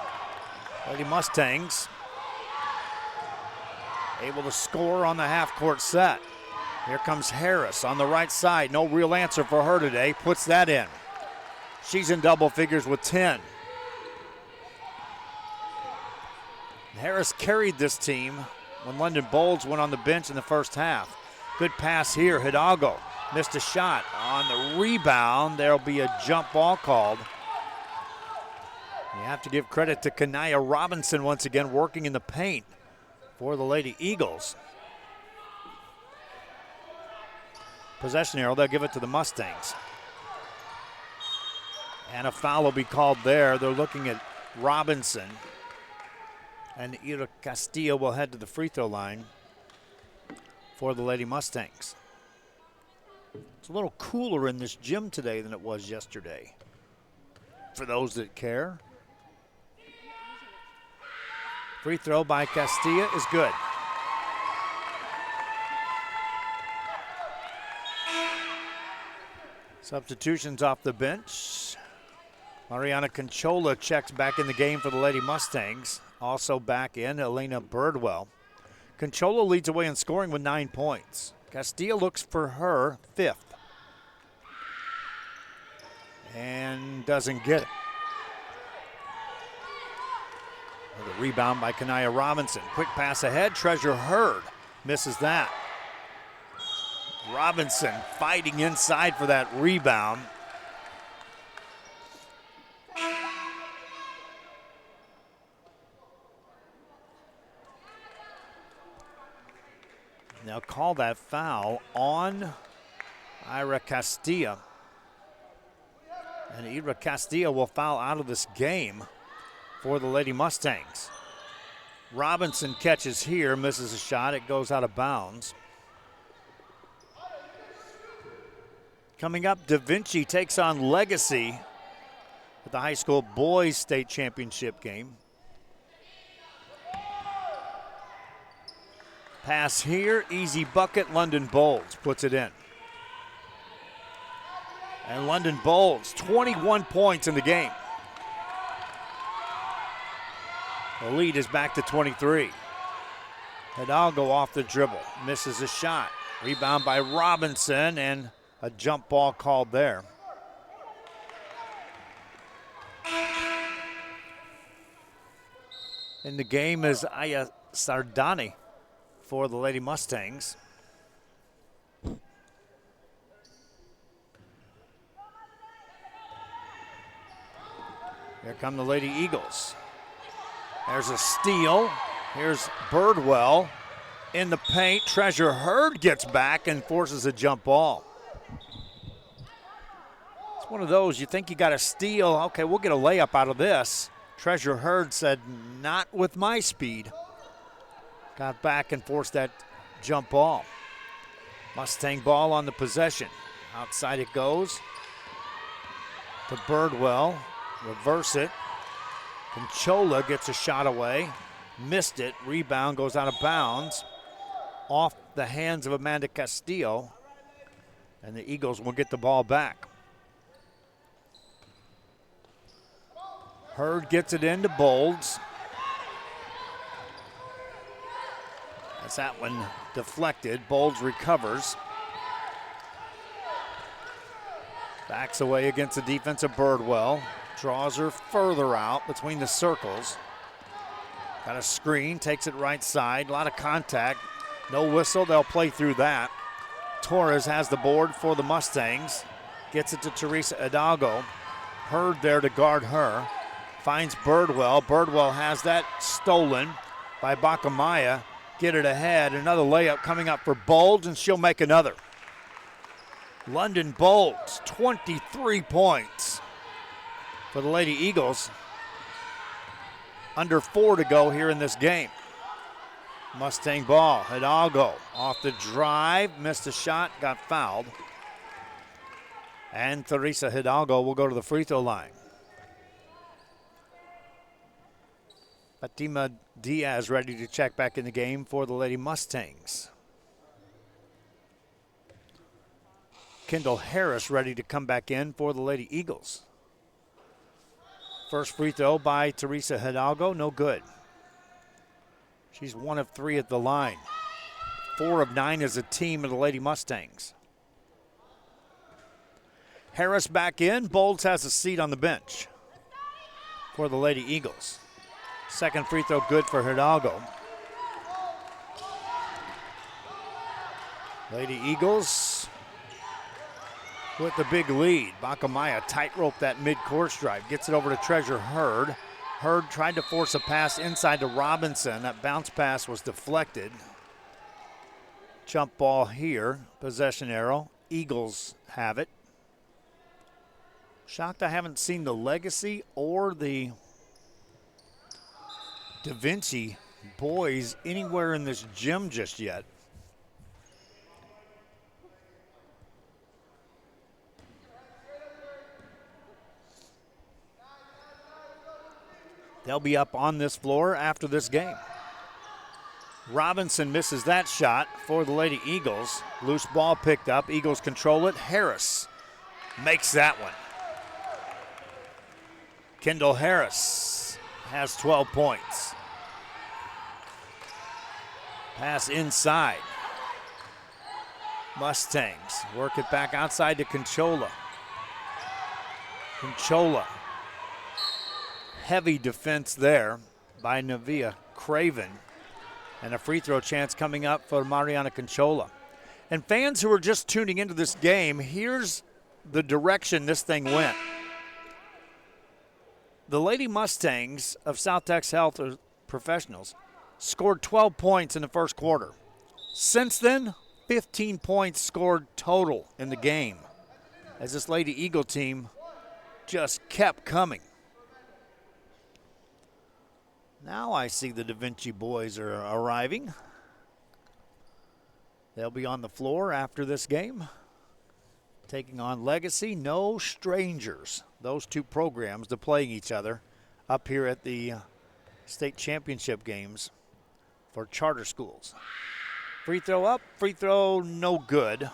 Lady Mustangs able to score on the half-court set. Here comes Harris on the right side. No real answer for her today. Puts that in. She's in double figures with 10. Harris carried this team when London Bolds went on the bench in the first half. Good pass here. Hidalgo missed a shot. On the rebound, there'll be a jump ball called. You have to give credit to Kanaya Robinson once again working in the paint for the Lady Eagles. Possession arrow, they'll give it to the Mustangs. And a foul will be called there. They're looking at Robinson. And Ira Castillo will head to the free throw line for the Lady Mustangs. It's a little cooler in this gym today than it was yesterday, for those that care. Free throw by Castilla is good. Substitutions off the bench. Mariana Conchola checks back in the game for the Lady Mustangs. Also back in, Elena Birdwell. Conchola leads away in scoring with 9 points. Castilla looks for her 5th. And doesn't get it. The rebound by Kanaya Robinson. Quick pass ahead. Treasure Hurd misses that. Robinson fighting inside for that rebound. Now call that foul on Ira Castilla. And Ira Castilla will foul out of this game for the Lady Mustangs. Robinson catches here, misses a shot. It goes out of bounds. Coming up, Da Vinci takes on Legacy at the high school boys state championship game. Pass here, easy bucket. London Bolds puts it in. And London Bolds, 21 points in the game. The lead is back to 23. Hidalgo off the dribble, misses a shot. Rebound by Robinson, and a jump ball called there. In the game is Aya Sardani for the Lady Mustangs. Here come the Lady Eagles. There's a steal. Here's Birdwell in the paint. Treasure Hurd gets back and forces a jump ball. It's one of those, you think you got a steal. Okay, we'll get a layup out of this. Treasure Hurd said, not with my speed. Got back and forced that jump ball. Mustang ball on the possession. Outside it goes to Birdwell. Reverse it. Conchola gets a shot away. Missed it. Rebound goes out of bounds. Off the hands of Amanda Castillo. And the Eagles will get the ball back. Hurd gets it into Bolds. As that one deflected, Bolds recovers. Backs away against the defense of Birdwell. Draws her further out between the circles. Got a screen, takes it right side. A lot of contact. No whistle, they'll play through that. Torres has the board for the Mustangs. Gets it to Teresa Hidalgo. Hurd there to guard her. Finds Birdwell. Birdwell has that stolen by Bacamaya. Get it ahead. Another layup coming up for Bolds, and she'll make another. London Bolds, 23 points for the Lady Eagles. Under 4 to go here in this game. Mustang ball. Hidalgo off the drive. Missed a shot. Got fouled. And Teresa Hidalgo will go to the free throw line. Fatima Diaz ready to check back in the game for the Lady Mustangs. Kendall Harris ready to come back in for the Lady Eagles. First free throw by Teresa Hidalgo, no good. She's 1 of 3 at the line. 4 of 9 as a team of the Lady Mustangs. Harris back in. Bolds has a seat on the bench for the Lady Eagles. Second free throw good for Hidalgo. Lady Eagles with the big lead. Bacamaya tightrope that mid-court drive. Gets it over to Treasure Hurd. Hurd tried to force a pass inside to Robinson. That bounce pass was deflected. Jump ball here. Possession arrow. Eagles have it. Shocked I haven't seen the Legacy or the Da Vinci boys anywhere in this gym just yet. They'll be up on this floor after this game. Robinson misses that shot for the Lady Eagles. Loose ball picked up. Eagles control it. Harris makes that one. Kendall Harris has 12 points. Pass inside. Mustangs work it back outside to Conchola. Conchola. Heavy defense there by Navia Craven. And a free throw chance coming up for Mariana Conchola. And fans who are just tuning into this game, here's the direction this thing went. The Lady Mustangs of South Texas Health Professionals scored 12 points in the first quarter. Since then, 15 points scored total in the game as this Lady Eagle team just kept coming. Now I see the Da Vinci boys are arriving. They'll be on the floor after this game, taking on Legacy. No strangers, those two programs, to playing each other up here at the state championship games for charter schools. Free throw up, free throw no good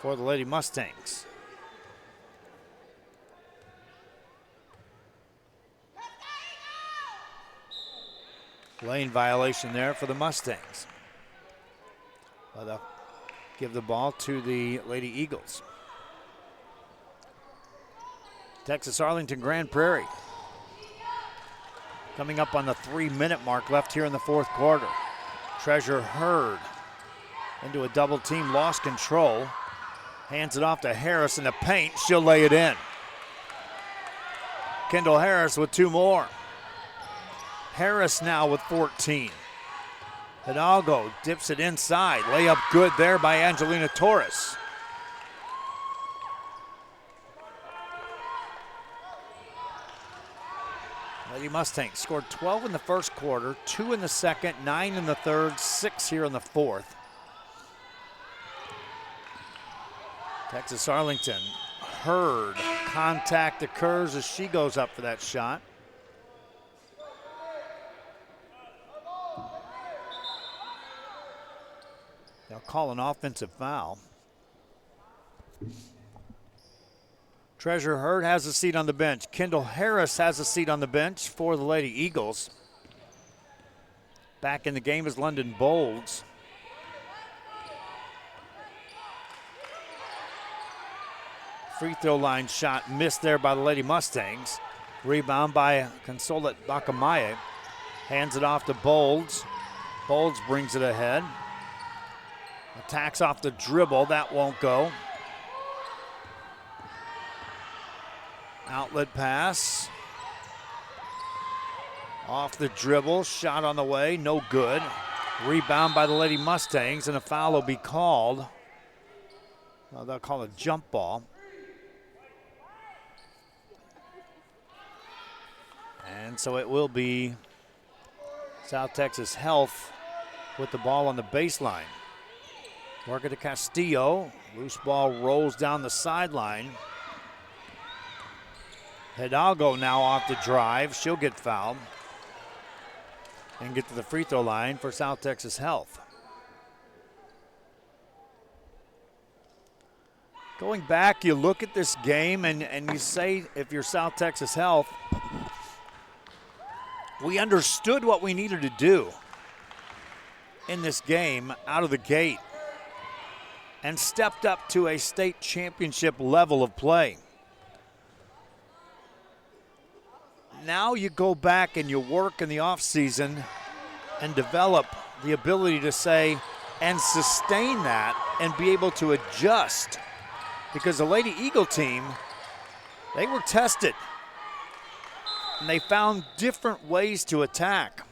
for the Lady Mustangs. Lane violation there for the Mustangs. But they'll give the ball to the Lady Eagles. Texas Arlington Grand Prairie. Coming up on the 3-minute mark left here in the fourth quarter. Treasure Hurd into a double team, lost control. Hands it off to Harris in the paint. She'll lay it in. Kendall Harris with 2 more. Harris now with 14. Hidalgo dips it inside. Layup good there by Angelina Torres. Lady Mustangs scored 12 in the first quarter, 2 in the second, 9 in the third, 6 here in the fourth. Texas Arlington, Hurd. Contact occurs as she goes up for that shot. They'll call an offensive foul. Treasure Hurd has a seat on the bench. Kendall Harris has a seat on the bench for the Lady Eagles. Back in the game is London Bolds. Free throw line shot missed there by the Lady Mustangs. Rebound by Consolat Bakamaye. Hands it off to Bolds. Bolds brings it ahead. Attacks off the dribble. That won't go. Outlet pass. Off the dribble. Shot on the way. No good. Rebound by the Lady Mustangs, and a foul will be called. Well, they'll call it a jump ball. And so it will be South Texas Health with the ball on the baseline. Work it to Castillo. Loose ball rolls down the sideline. Hidalgo now off the drive. She'll get fouled and get to the free throw line for South Texas Health. Going back, you look at this game and you say, if you're South Texas Health, we understood what we needed to do in this game out of the gate and stepped up to a state championship level of play. Now you go back and you work in the offseason and develop the ability to say and sustain that and be able to adjust, because the Lady Eagle team, they were tested and they found different ways to attack.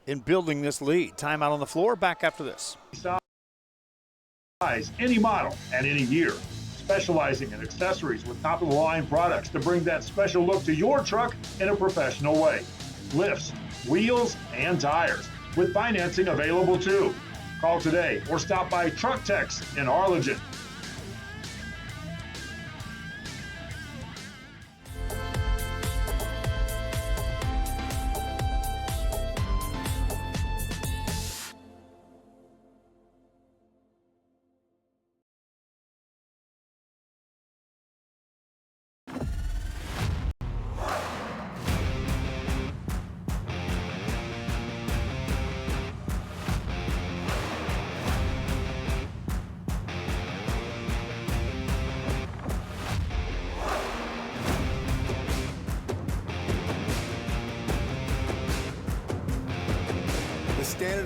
In building this lead. Timeout on the floor, back after this. Size, any model, and any year. Specializing in accessories with top-of-the-line products to bring that special look to your truck in a professional way. Lifts, wheels, and tires, with financing available too. Call today or stop by Truck Tex in Arlington.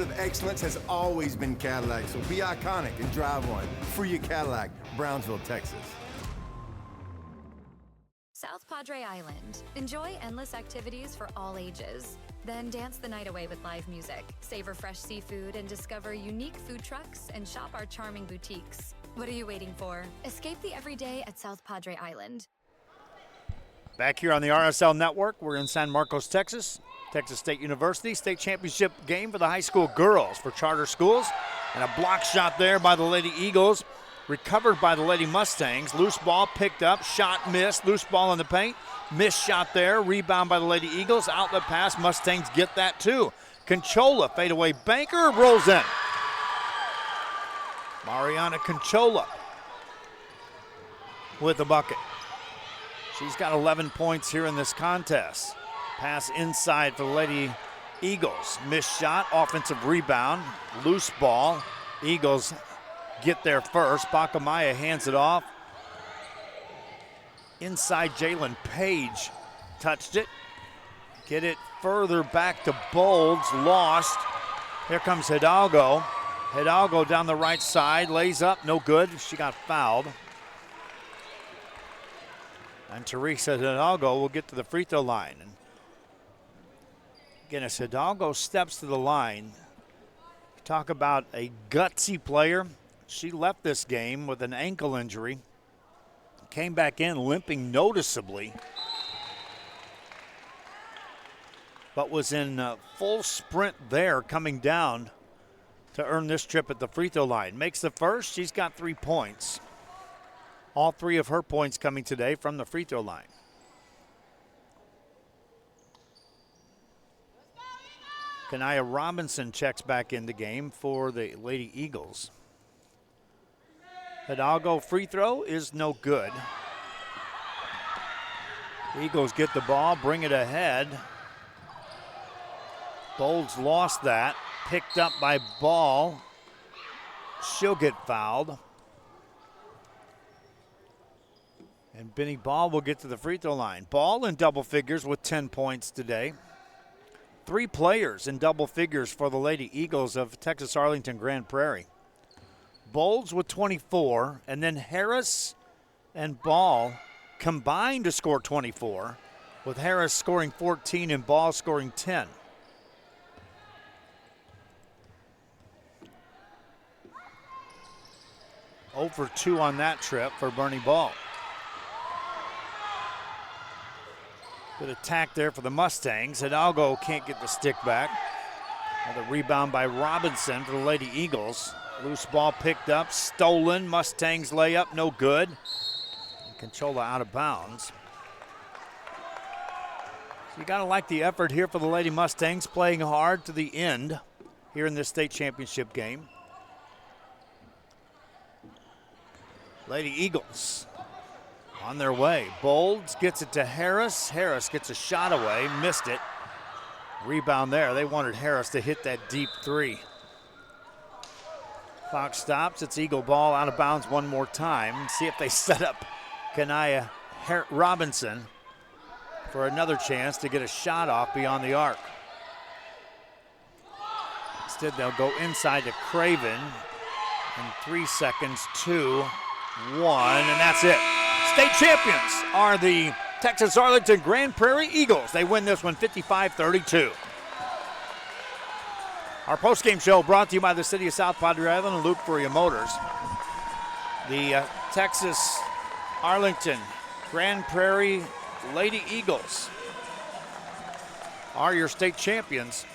of excellence has always been Cadillac, so be iconic and drive one. Free your Cadillac, Brownsville, Texas. South Padre Island. Enjoy endless activities for all ages. Then dance the night away with live music, savor fresh seafood, and discover unique food trucks and shop our charming boutiques. What are you waiting for? Escape the everyday at South Padre Island. Back here on the RSL Network, we're in San Marcos, Texas. Texas State University state championship game for the high school girls for charter schools. And a block shot there by the Lady Eagles, recovered by the Lady Mustangs. Loose ball picked up, shot missed, loose ball in the paint. Missed shot there, rebound by the Lady Eagles. Outlet pass, Mustangs get that too. Conchola, fadeaway banker, rolls in. Mariana Conchola with the bucket. She's got 11 points here in this contest. Pass inside for the Lady Eagles. Missed shot, offensive rebound, loose ball. Eagles get there first. Bacamaya hands it off. Inside Jalen Page touched it. Get it further back to Bolds, lost. Here comes Hidalgo. Hidalgo down the right side, lays up, no good. She got fouled. And Teresa Hidalgo will get to the free throw line. And again, as Hidalgo steps to the line, talk about a gutsy player. She left this game with an ankle injury. Came back in limping noticeably, but was in full sprint there coming down to earn this trip at the free throw line. Makes the first, she's got 3 points. All 3 of her points coming today from the free throw line. Kanaya Robinson checks back in the game for the Lady Eagles. Hidalgo free throw is no good. Eagles get the ball, bring it ahead. Bolds lost that. Picked up by Ball. She'll get fouled. And Benny Ball will get to the free throw line. Ball in double figures with 10 points today. 3 players in double figures for the Lady Eagles of Texas Arlington Grand Prairie. Bolds with 24, and then Harris and Ball combined to score 24, with Harris scoring 14 and Ball scoring 10. Over 2 on that trip for Bernie Ball. Good attack there for the Mustangs. Hidalgo can't get the stick back. Another rebound by Robinson for the Lady Eagles. Loose ball picked up, stolen. Mustangs layup, no good. And Conchola out of bounds. So you gotta like the effort here for the Lady Mustangs, playing hard to the end here in this state championship game. Lady Eagles on their way. Bolds gets it to Harris. Harris gets a shot away, missed it. Rebound there. They wanted Harris to hit that deep 3. Clock stops. It's Eagle ball out of bounds one more time. See if they set up Kanaya Robinson for another chance to get a shot off beyond the arc. Instead, they'll go inside to Craven. In 3 seconds, 2, 1, and that's it. State champions are the Texas Arlington Grand Prairie Eagles. They win this one 55-32. Our postgame show brought to you by the City of South Padre Island and Luke Furia Motors. The Texas Arlington Grand Prairie Lady Eagles are your state champions.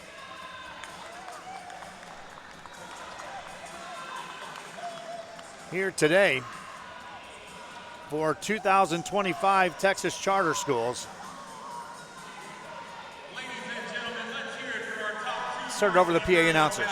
Here today for 2025 Texas Charter Schools. Turn it over to the PA announcers.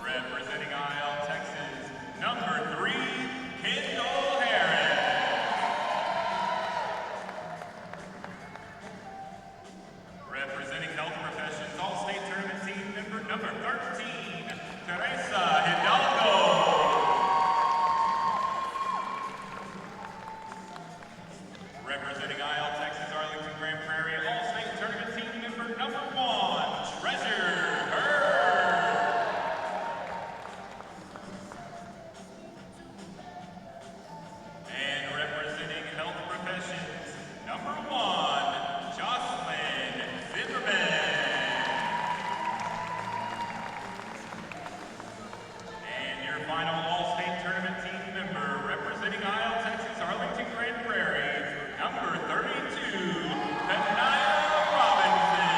Representing Isle, Texas, number 3, Kendall Harris. Representing Health Professions All-State Tournament Team member number 13, Teresa Hidalgo. Representing Isle, Texas, Arlington, Grand Prairie, All-State Tournament Team member number 1, Treasure Hurd. And representing Health Professions, number 1, Jocelyn Zimmerman. And your final All-State Tournament Team member, representing Isle, Texas, Arlington, Grand Prairie, number 32, Benaya Robinson.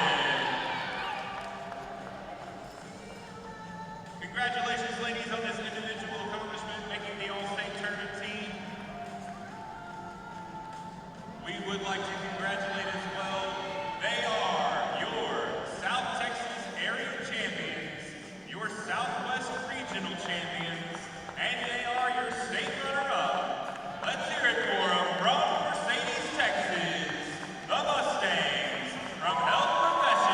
Congratulations, ladies, on this individual accomplishment, making the All-State Tournament team. We would like to congratulate as well. They are your South Texas Area Champions, your Southwest Regional Champions, and they are your state runner-up. Let's hear it for them from Mercedes, Texas, the Mustangs from Health Professions.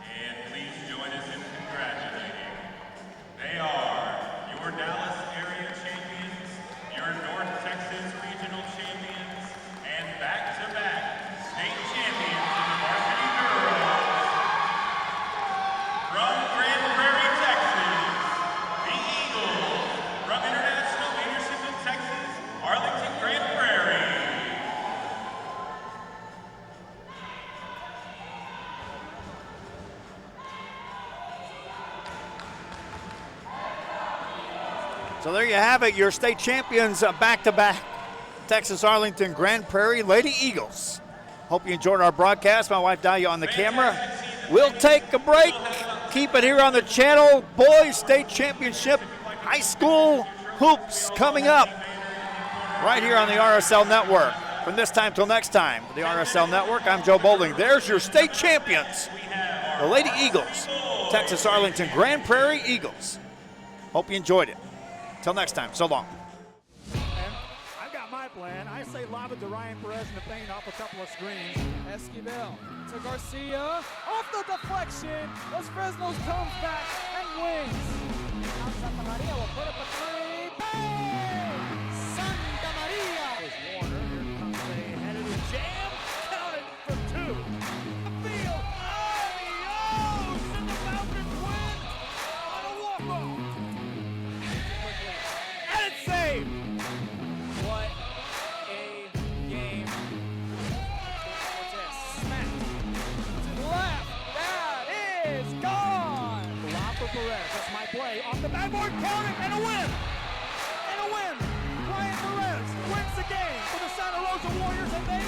And please join us in congratulating. They are your Dallas Area Champions, your North Texas Regional Champions, and back-to-back state champions in the Varsity Girls. From Grand Prairie, Texas, the Eagles. From International Leadership in Texas, Arlington, Grand Prairie. So there you have it, your state champions back-to-back Texas Arlington Grand Prairie Lady Eagles. Hope you enjoyed our broadcast. My wife Dahlia on the camera. We'll take a break. Keep it here on the channel. Boys State Championship High School Hoops coming up right here on the RSL Network. From this time till next time, for the RSL Network, I'm Joe Bowling. There's your state champions, the Lady Eagles, Texas Arlington Grand Prairie Eagles. Hope you enjoyed it. Till next time, so long. I've got my plan. I say lob it to Ryan Perez in the paint off a couple of screens. Esquivel to Garcia. Off the deflection. Los Fresnos comes back and wins. Now Santa Maria will put up a three. Bang! Santa Maria. There's Warner. Here comes a headed jam. Counted for 2. A field. Adios! And the Falcons win on a walk-off. And it's saved. What a game. Cortez smack to the left. That is gone. Lob for Perez. That's my play. Off the backboard, count it, and a win. And a win. Ryan Perez wins the game for the Santa Rosa Warriors, and they